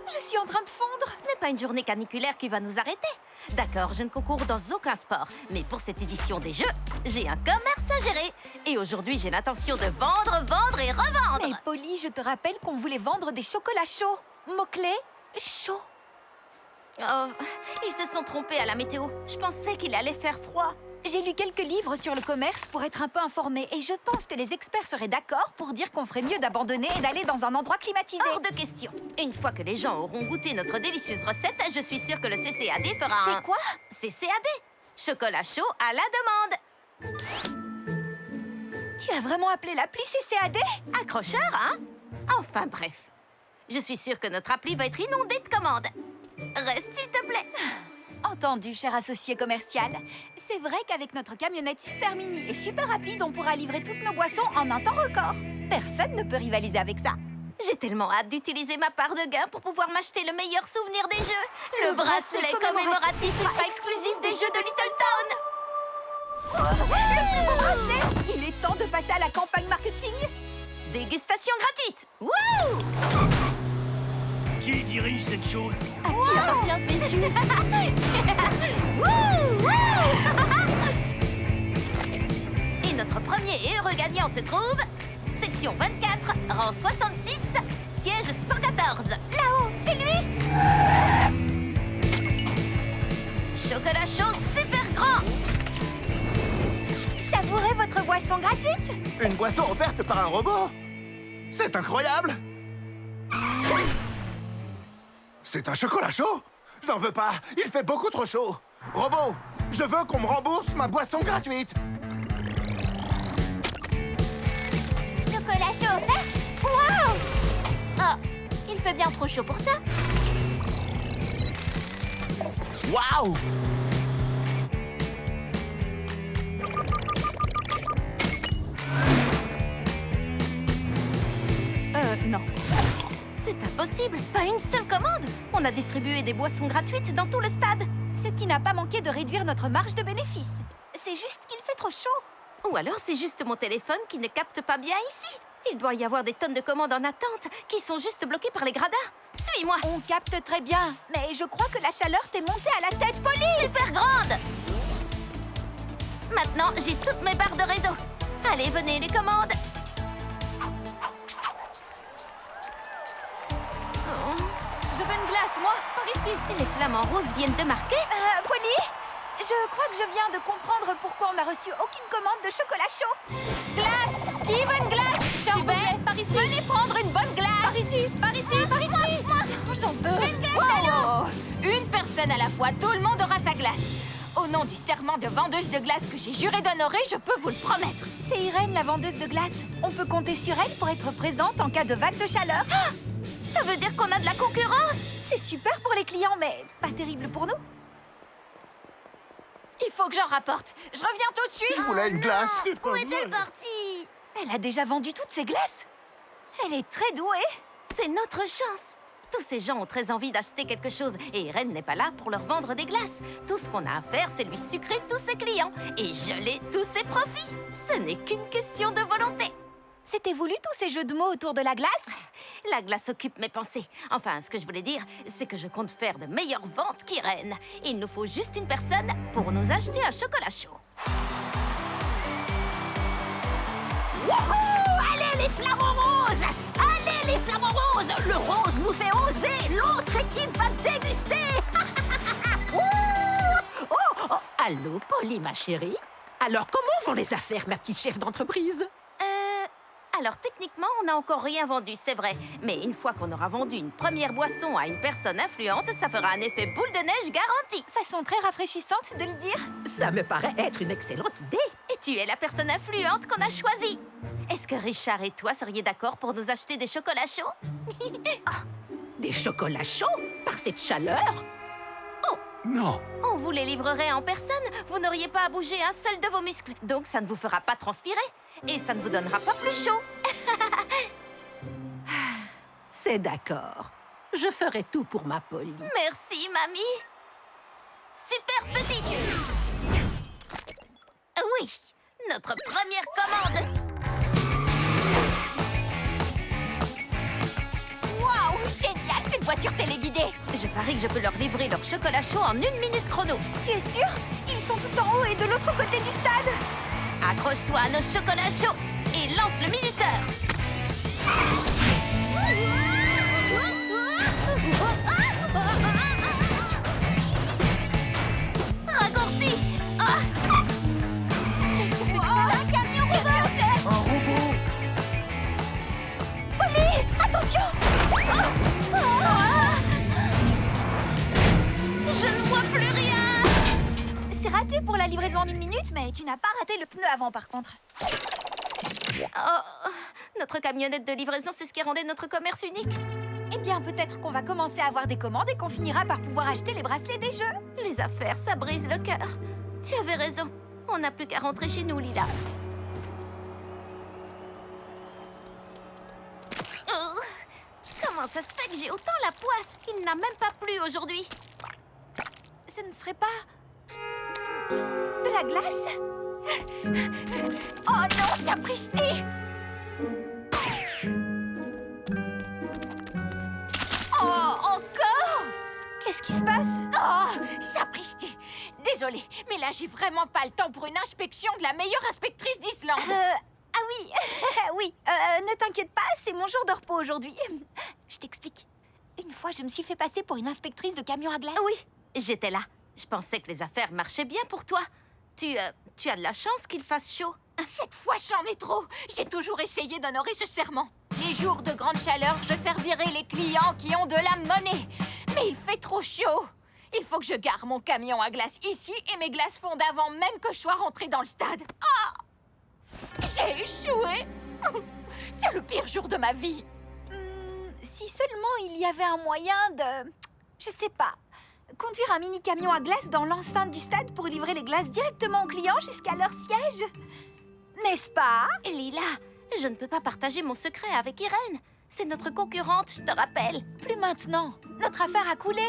Je suis en train de fondre. Ce n'est pas une journée caniculaire qui va nous arrêter. D'accord, je ne concours dans aucun sport. Mais pour cette édition des Jeux, j'ai un commerce à gérer. Et aujourd'hui, j'ai l'intention de vendre et revendre. Mais Polly, je te rappelle qu'on voulait vendre des chocolats chauds. Mot-clé, chaud. Oh, ils se sont trompés à la météo. Je pensais qu'il allait faire froid. J'ai lu quelques livres sur le commerce pour être un peu informée. Et je pense que les experts seraient d'accord pour dire qu'on ferait mieux d'abandonner et d'aller dans un endroit climatisé. Hors de question. Une fois que les gens auront goûté notre délicieuse recette, je suis sûre que le CCAD fera un... C'est quoi? CCAD. Chocolat chaud à la demande. Tu as vraiment appelé l'appli CCAD? Accrocheur, hein? Enfin bref. Je suis sûre que notre appli va être inondée de commandes. Reste, s'il te plaît. Entendu, cher associé commercial. C'est vrai qu'avec notre camionnette super mini et super rapide, on pourra livrer toutes nos boissons en un temps record. Personne ne peut rivaliser avec ça. J'ai tellement hâte d'utiliser ma part de gain pour pouvoir m'acheter le meilleur souvenir des jeux. Le bracelet commémoratif ultra exclusif des jeux de Little Town. Le plus beau bracelet! Il est temps de passer à la campagne marketing. Dégustation gratuite. Wouh! Qui dirige cette chose? À qui appartient ce véhicule? Et notre premier et heureux gagnant se trouve... Section 24, rang 66, siège 114. Là-haut, c'est lui! Chocolat chaud super grand. Savourez votre boisson gratuite. Une boisson offerte par un robot? C'est incroyable! C'est un chocolat chaud? Je n'en veux pas, il fait beaucoup trop chaud. Robot, je veux qu'on me rembourse ma boisson gratuite. Chocolat chaud offert? Waouh! Oh, il fait bien trop chaud pour ça. Waouh! Non. C'est impossible, pas une seule commande. On a distribué des boissons gratuites dans tout le stade. Ce qui n'a pas manqué de réduire notre marge de bénéfice. C'est juste qu'il fait trop chaud. Ou alors c'est juste mon téléphone qui ne capte pas bien ici. Il doit y avoir des tonnes de commandes en attente qui sont juste bloquées par les gradins. Suis-moi. On capte très bien, mais je crois que la chaleur t'est montée à la tête, Polly. Super grande. Maintenant, j'ai toutes mes barres de réseau. Allez, venez, les commandes. Je veux une glace, moi, par ici. Les flamants roses viennent de marquer. Polly, je crois que je viens de comprendre pourquoi on n'a reçu aucune commande de chocolat chaud. Glace! Qui veut une glace? S'il vous plaît, par ici. Venez prendre une bonne glace. Par ici, par ici, par ici. J'en veux. Je veux une glace, allô? Une personne à la fois, tout le monde aura sa glace. Au nom du serment de vendeuse de glace que j'ai juré d'honorer, je peux vous le promettre. C'est Irène, la vendeuse de glace. On peut compter sur elle pour être présente en cas de vague de chaleur. Ah! Ça veut dire qu'on a de la concurrence. C'est super pour les clients, mais pas terrible pour nous. Il faut que j'en rapporte. Je reviens tout de suite. Je voulais une glace. Où est-elle partie? Elle a déjà vendu toutes ses glaces. Elle est très douée. C'est notre chance. Tous ces gens ont très envie d'acheter quelque chose et Irène n'est pas là pour leur vendre des glaces. Tout ce qu'on a à faire, c'est lui sucrer tous ses clients et geler tous ses profits. Ce n'est qu'une question de volonté. C'était voulu tous ces jeux de mots autour de la glace? La glace occupe mes pensées. Enfin, ce que je voulais dire, c'est que je compte faire de meilleures ventes qu'Irène. Il nous faut juste une personne pour nous acheter un chocolat chaud. Wouhou! Allez les flamants roses! Allez les flamants roses! Le rose nous fait oser! L'autre équipe va déguster! Allô, Polly, ma chérie? Alors, comment vont les affaires, ma petite chef d'entreprise? Alors techniquement, on n'a encore rien vendu, c'est vrai. Mais une fois qu'on aura vendu une première boisson à une personne influente, ça fera un effet boule de neige garanti. Façon très rafraîchissante de le dire. Ça me paraît être une excellente idée. Et tu es la personne influente qu'on a choisie. Est-ce que Richard et toi seriez d'accord pour nous acheter des chocolats chauds? Des chocolats chauds? Par cette chaleur? Non. On vous les livrerait en personne, vous n'auriez pas à bouger un seul de vos muscles. Donc ça ne vous fera pas transpirer. Et ça ne vous donnera pas plus chaud. C'est d'accord. Je ferai tout pour ma Polly. Merci, mamie. Super petite. Oui, notre première commande. Waouh, génial, cette voiture téléguidée. Je parie que je peux leur livrer leur chocolat chaud en 1 minute chrono. Tu es sûr? Ils sont tout en haut et de l'autre côté du stade. Accroche-toi à nos chocolats chauds et lance le minuteur. Raccourci. Qu'est-ce que c'est que ça? Un camion robot! Un robot! Polly, attention! Je ne vois plus rien. C'est raté pour la livraison en 1 minute, mais tu n'as pas raté le pneu avant par contre. Oh, notre camionnette de livraison, c'est ce qui rendait notre commerce unique. Eh bien, peut-être qu'on va commencer à avoir des commandes et qu'on finira par pouvoir acheter les bracelets des jeux. Les affaires, ça brise le cœur. Tu avais raison. On n'a plus qu'à rentrer chez nous, Lila. ça se fait que j'ai autant la poisse? Il n'a même pas plu aujourd'hui. Ce ne serait pas... de la glace? Oh non, sapristi! Oh, encore? Qu'est-ce qui se passe? Oh, sapristi! Désolée, mais là, j'ai vraiment pas le temps pour une inspection de la meilleure inspectrice d'Islande. Ah oui, oui, ne t'inquiète pas, c'est mon jour de repos aujourd'hui. Je t'explique. Une fois, je me suis fait passer pour une inspectrice de camion à glace. Oui, j'étais là. Je pensais que les affaires marchaient bien pour toi. Tu as de la chance qu'il fasse chaud. Cette fois, j'en ai trop. J'ai toujours essayé d'honorer ce serment. Les jours de grande chaleur, je servirai les clients qui ont de la monnaie. Mais il fait trop chaud. Il faut que je gare mon camion à glace ici et mes glaces fondent avant même que je sois rentrée dans le stade. Ah! J'ai échoué. C'est le pire jour de ma vie. Si seulement il y avait un moyen de... je sais pas... conduire un mini-camion à glace dans l'enceinte du stade pour livrer les glaces directement aux clients jusqu'à leur siège. N'est-ce pas? Lila, je ne peux pas partager mon secret avec Irène. C'est notre concurrente, je te rappelle. Plus maintenant. Notre affaire a coulé.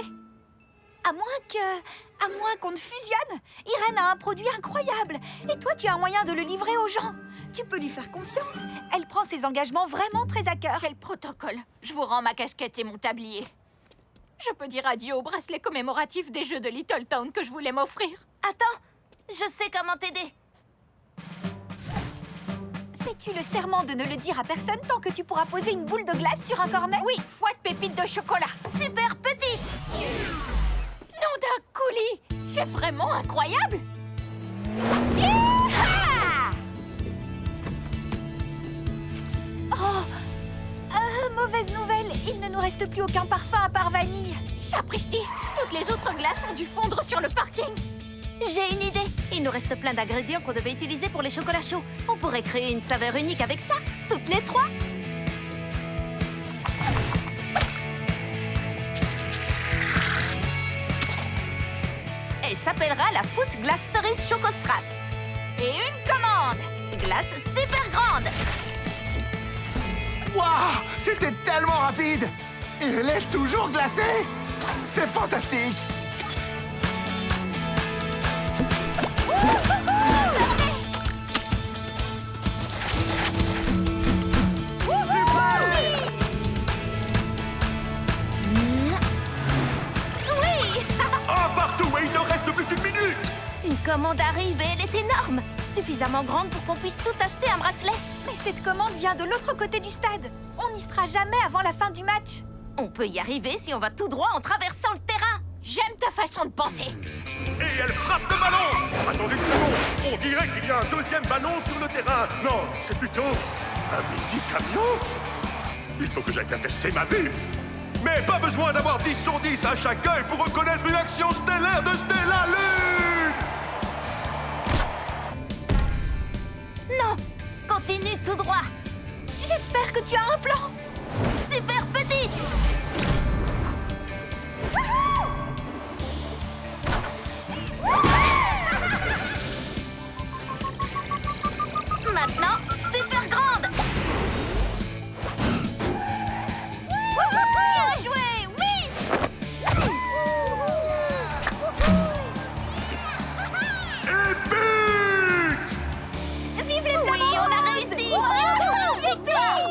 À moins qu'on ne fusionne. Irène a un produit incroyable. Et toi, tu as un moyen de le livrer aux gens. Tu peux lui faire confiance. Elle prend ses engagements vraiment très à cœur. C'est le protocole. Je vous rends ma casquette et mon tablier. Je peux dire adieu au bracelet commémoratif des Jeux de Little Town que je voulais m'offrir. Attends, je sais comment t'aider. Fais-tu le serment de ne le dire à personne tant que tu pourras poser une boule de glace sur un cornet? Oui, fouette pépite de chocolat. Super petite. Nom d'un coulis. C'est vraiment incroyable. Oh, mauvaise nouvelle. Il ne nous reste plus aucun parfum à part vanille. Sapristi, toutes les autres glaces ont dû fondre sur le parking. J'ai une idée. Il nous reste plein d'ingrédients qu'on devait utiliser pour les chocolats chauds. On pourrait créer une saveur unique avec ça, toutes les trois. Elle s'appellera la Foot Glace Cerise Chocostrass. Et une commande. Glace super grande. Waouh! C'était tellement rapide! Et elle est toujours glacée! C'est fantastique! Oui! Un partout et il ne reste plus qu'une minute! Une commande arrive et elle est énorme. Suffisamment grande pour qu'on puisse tout acheter un bracelet. Mais cette commande vient de l'autre côté du stade. On n'y sera jamais avant la fin du match. On peut y arriver si on va tout droit en traversant le terrain. J'aime ta façon de penser. Et elle frappe le ballon! Attendez une seconde! On dirait qu'il y a un deuxième ballon sur le terrain! Non, c'est plutôt un mini-camion? Il faut que j'aille bien tester ma vue! Mais pas besoin d'avoir 10 sur 10 à chaque œil pour reconnaître une action stellaire de Stella Lune! Non! Continue tout droit. J'espère que tu as un plan. Super petite! Maintenant, super grande! Bien joué, oui! Et but! Vive les Oui, flamants on a roses! réussi! Victoire!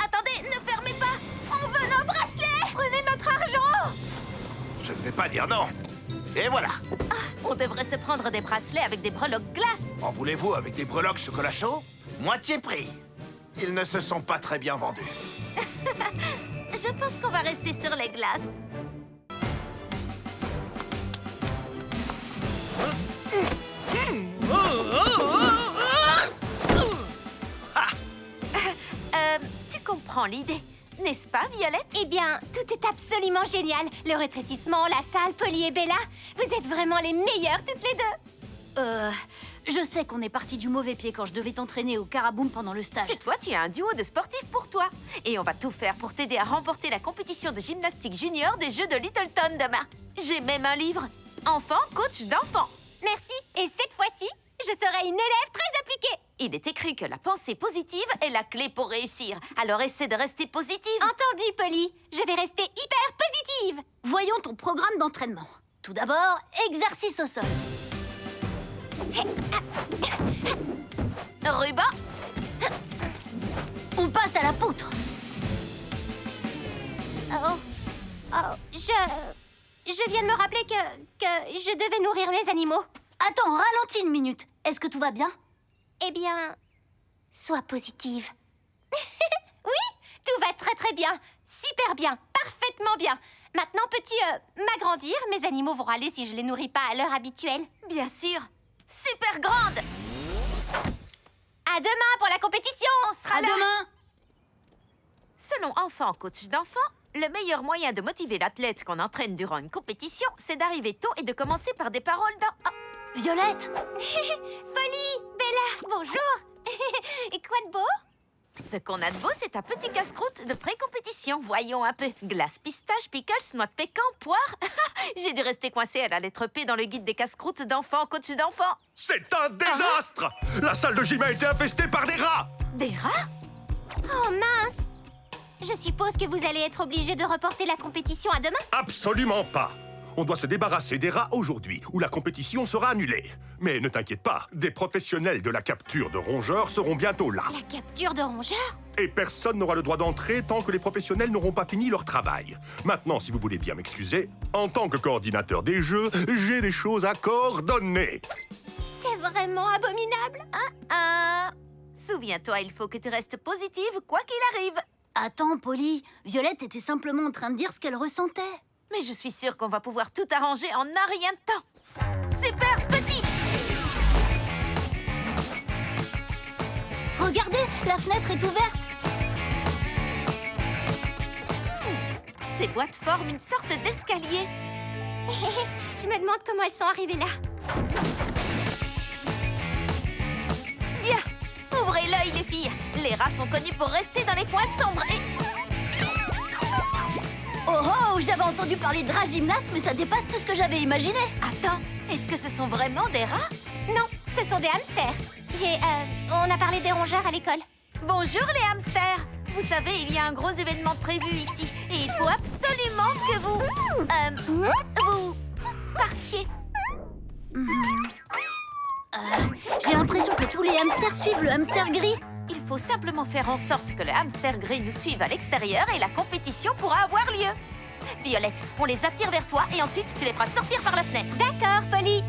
Attendez, ne fermez pas! On veut nos bracelets! Prenez notre argent! Je ne vais pas dire non. Et voilà. On devrait se prendre des bracelets avec des breloques glace. En voulez-vous avec des breloques chocolat chaud? Moitié prix. Ils ne se sont pas très bien vendus. Je pense qu'on va rester sur les glaces. Tu comprends l'idée, n'est-ce pas, Violette? Eh bien, tout est absolument génial. Le rétrécissement, la salle, Polly et Bella. Vous êtes vraiment les meilleures toutes les deux. Je sais qu'on est parti du mauvais pied quand je devais t'entraîner au Caraboom pendant le stage. Cette fois, tu as un duo de sportifs pour toi. Et on va tout faire pour t'aider à remporter la compétition de gymnastique junior des Jeux de Littleton demain. J'ai même un livre. Enfant, coach d'enfants. Merci. Et cette fois-ci, je serai une élève très appliquée. Il est écrit que la pensée positive est la clé pour réussir. Alors essaie de rester positive. Entendu, Polly. Je vais rester hyper positive. Voyons ton programme d'entraînement. Tout d'abord, exercice au sol. Ruban. On passe à la poutre. Je viens de me rappeler que je devais nourrir les animaux. Attends, ralentis une minute. Est-ce que tout va bien? Eh bien, sois positive. Oui, tout va très très bien. Super bien, parfaitement bien. Maintenant, peux-tu m'agrandir? Mes animaux vont râler si je les nourris pas à l'heure habituelle. Bien sûr. Super grande. À demain pour la compétition. On sera là. Demain. Selon Enfant Coach d'enfants, le meilleur moyen de motiver l'athlète qu'on entraîne durant une compétition, c'est d'arriver tôt et de commencer par des paroles dans... Oh. Violette. Polly, Bella, bonjour. Et quoi de beau? Ce qu'on a de beau, c'est un petit casse-croûte de pré-compétition. Voyons un peu. Glace, pistache, pickles, noix de pécan, poire. J'ai dû rester coincée à la lettre P dans le guide des casse-croûtes d'enfants, coach d'enfants. C'est un désastre! La salle de gym a été infestée par des rats! Des rats? Oh mince. Je suppose que vous allez être obligé de reporter la compétition à demain? Absolument pas! On doit se débarrasser des rats aujourd'hui, ou la compétition sera annulée. Mais ne t'inquiète pas, des professionnels de la capture de rongeurs seront bientôt là. La capture de rongeurs? Et personne n'aura le droit d'entrer tant que les professionnels n'auront pas fini leur travail. Maintenant, si vous voulez bien m'excuser, en tant que coordinateur des jeux, j'ai des choses à coordonner. C'est vraiment abominable. Souviens-toi, il faut que tu restes positive quoi qu'il arrive. Attends, Polly. Violette était simplement en train de dire ce qu'elle ressentait. Mais je suis sûre qu'on va pouvoir tout arranger en un rien de temps. Super petite! Regardez, la fenêtre est ouverte. Ces boîtes forment une sorte d'escalier. Je me demande comment elles sont arrivées là. Bien! Ouvrez l'œil, les filles. Les rats sont connus pour rester dans les coins sombres et... Oh oh, j'avais entendu parler de rats gymnastes, mais ça dépasse tout ce que j'avais imaginé. Attends, est-ce que ce sont vraiment des rats? Non, ce sont des hamsters. On a parlé des rongeurs à l'école. Bonjour les hamsters. Vous savez, il y a un gros événement prévu ici. Et il faut absolument que vous partiez. J'ai l'impression que tous les hamsters suivent le hamster gris. Il faut simplement faire en sorte que le hamster gris nous suive à l'extérieur et la compétition pourra avoir lieu. Violette, on les attire vers toi et ensuite tu les feras sortir par la fenêtre. D'accord, Polly.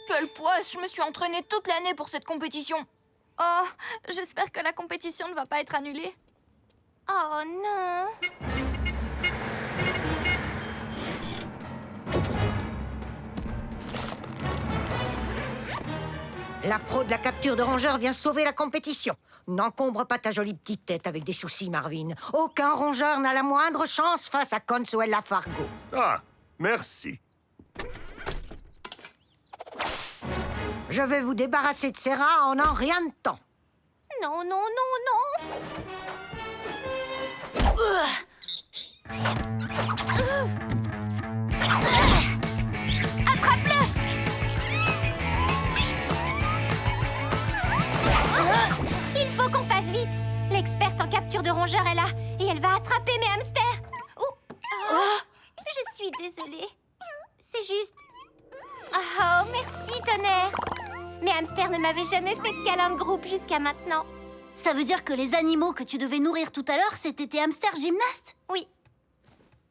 Quelle poisse, je me suis entraînée toute l'année pour cette compétition. Oh, j'espère que la compétition ne va pas être annulée. Oh non. La pro de la capture de rongeurs vient sauver la compétition. N'encombre pas ta jolie petite tête avec des soucis, Marvin. Aucun rongeur n'a la moindre chance face à Consuela Fargo. Ah, merci. Je vais vous débarrasser de ces rats en un rien de temps. Non, non, non, non. Attrape-le! Il faut qu'on fasse vite. L'experte en capture de rongeurs est là et elle va attraper mes hamsters. Je suis désolée. C'est juste... Oh, merci, tonnerre. Mes hamsters ne m'avaient jamais fait de câlin de groupe jusqu'à maintenant. Ça veut dire que les animaux que tu devais nourrir tout à l'heure, c'était tes hamsters gymnastes? Oui.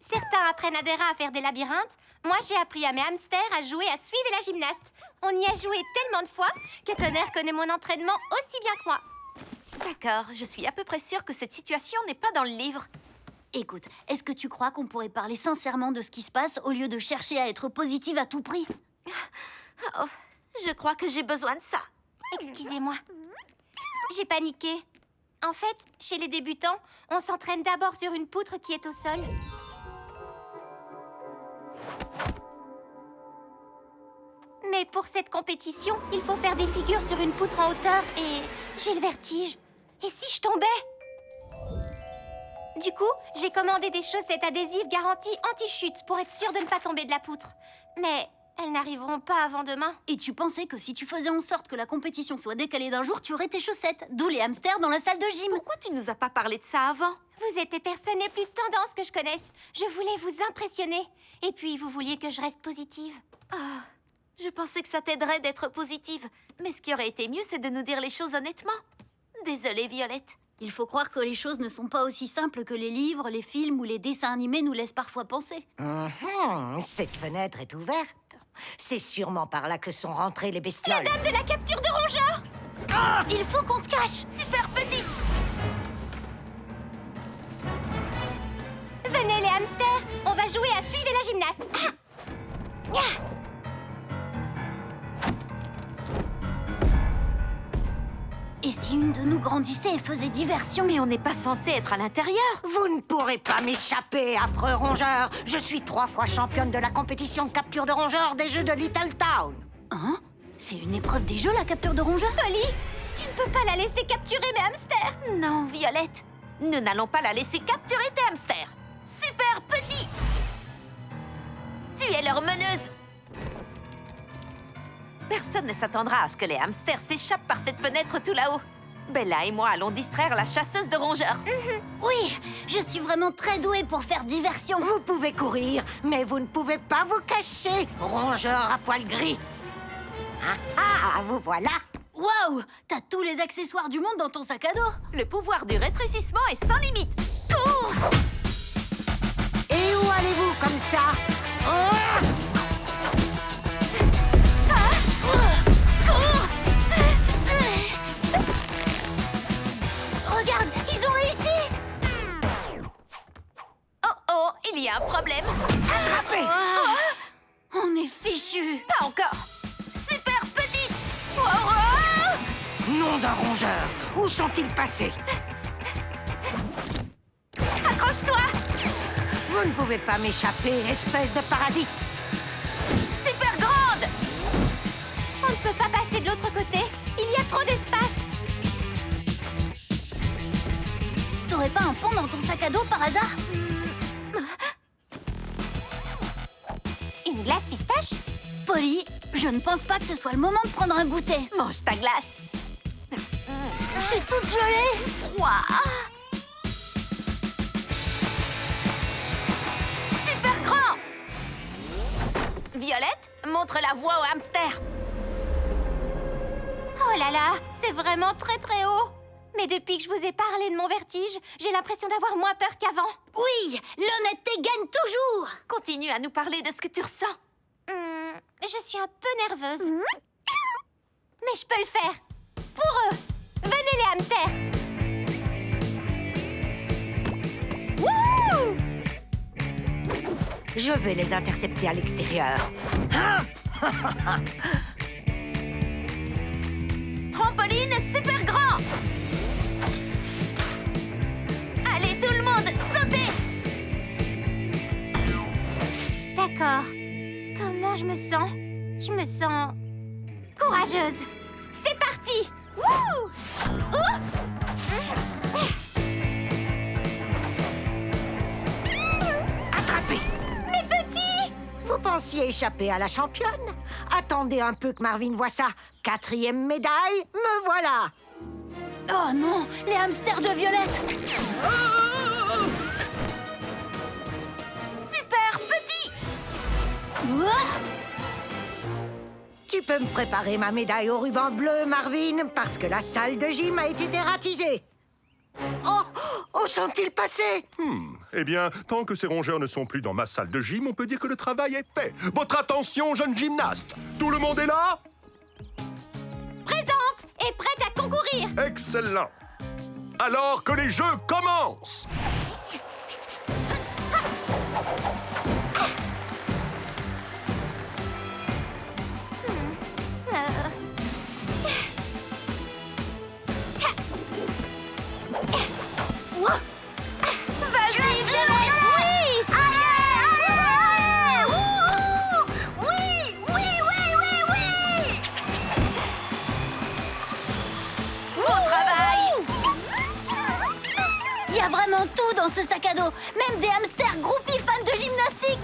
Certains apprennent à des rats à faire des labyrinthes. Moi, j'ai appris à mes hamsters à jouer à suivre la gymnaste. On y a joué tellement de fois que Tonnerre connaît mon entraînement aussi bien que moi. D'accord, je suis à peu près sûre que cette situation n'est pas dans le livre. Écoute, est-ce que tu crois qu'on pourrait parler sincèrement de ce qui se passe au lieu de chercher à être positive à tout prix? Oh, je crois que j'ai besoin de ça. Excusez-moi. J'ai paniqué. En fait, chez les débutants, on s'entraîne d'abord sur une poutre qui est au sol. Mais pour cette compétition, il faut faire des figures sur une poutre en hauteur et j'ai le vertige. Et si je tombais? Du coup, j'ai commandé des chaussettes adhésives garanties anti-chute pour être sûre de ne pas tomber de la poutre. Mais Elles n'arriveront pas avant demain. Et tu pensais que si tu faisais en sorte que la compétition soit décalée d'un jour, tu aurais tes chaussettes. D'où les hamsters dans la salle de gym. Pourquoi tu nous as pas parlé de ça avant? Vous êtes les personnes les plus tendances que je connaisse. Je voulais vous impressionner. Et puis, vous vouliez que je reste positive. Je pensais que ça t'aiderait d'être positive. Mais ce qui aurait été mieux, c'est de nous dire les choses honnêtement. Désolée, Violette. Il faut croire que les choses ne sont pas aussi simples que les livres, les films ou les dessins animés nous laissent parfois penser. Cette fenêtre est ouverte. C'est sûrement par là que sont rentrées les bestioles. La dame de la capture de rongeurs! Il faut qu'on se cache! Super petite! Venez les hamsters, on va jouer à suivre la gymnaste. Et si une de nous grandissait et faisait diversion? Mais on n'est pas censé être à l'intérieur. Vous ne pourrez pas m'échapper, affreux rongeur. Je suis 3 fois championne de la compétition de capture de rongeurs des jeux de Little Town. Hein? C'est une épreuve des jeux, la capture de rongeurs? Polly, tu ne peux pas la laisser capturer mes hamsters. Non, Violette. Nous n'allons pas la laisser capturer tes hamsters. Super petit! Tu es leur meneuse. Personne ne s'attendra à ce que les hamsters s'échappent par cette fenêtre tout là-haut. Bella et moi allons distraire la chasseuse de rongeurs. Oui, je suis vraiment très douée pour faire diversion. Vous pouvez courir, mais vous ne pouvez pas vous cacher, rongeur à poil gris. Vous voilà. Waouh! T'as tous les accessoires du monde dans ton sac à dos. Le pouvoir du rétrécissement est sans limite. Cours! Et où allez-vous comme ça? Regarde, ils ont réussi! Oh, il y a un problème. Attrapez! On est fichus. Pas encore. Super petite! Nom d'un rongeur, où sont-ils passés? Accroche-toi! Vous ne pouvez pas m'échapper, espèce de parasite. Super grande! On ne peut pas passer de l'autre côté. Il y a trop d'espace. T'aurais pas un pont dans ton sac à dos par hasard? Une glace pistache? Polly, je ne pense pas que ce soit le moment de prendre un goûter. Mange ta glace. Je suis toute gelée. Super grand! Violette, montre la voie au hamster. Oh là là, c'est vraiment très très haut. Mais depuis que je vous ai parlé de mon vertige, j'ai l'impression d'avoir moins peur qu'avant. Oui, l'honnêteté gagne toujours. Continue à nous parler de ce que tu ressens. Je suis un peu nerveuse. Mais je peux le faire. Pour eux. Venez les hamsters. Wouh! Je vais les intercepter à l'extérieur. Trampoline super grand! Allez, tout le monde, sautez! D'accord. Comment je me sens? Je me sens courageuse. C'est parti! Wouh! Attrapez! Mes petits! Vous pensiez échapper à la championne? Attendez un peu que Marvin voit ça. 4e médaille, me voilà! Oh non, les hamsters de Violette. Super petit! Tu peux me préparer ma médaille au ruban bleu, Marvin, parce que la salle de gym a été dératisée. Où sont-ils passés? Eh bien, tant que ces rongeurs ne sont plus dans ma salle de gym, on peut dire que le travail est fait. Votre attention, jeunes gymnastes! Tout le monde est là? Présente et prête à concourir. Excellent! Alors que les jeux commencent! Vas-y, Violette! Oui! Allez! Oui! Oui! Bon travail! Il y a vraiment tout dans ce sac à dos. Même des hamsters groupies fans de gymnastique.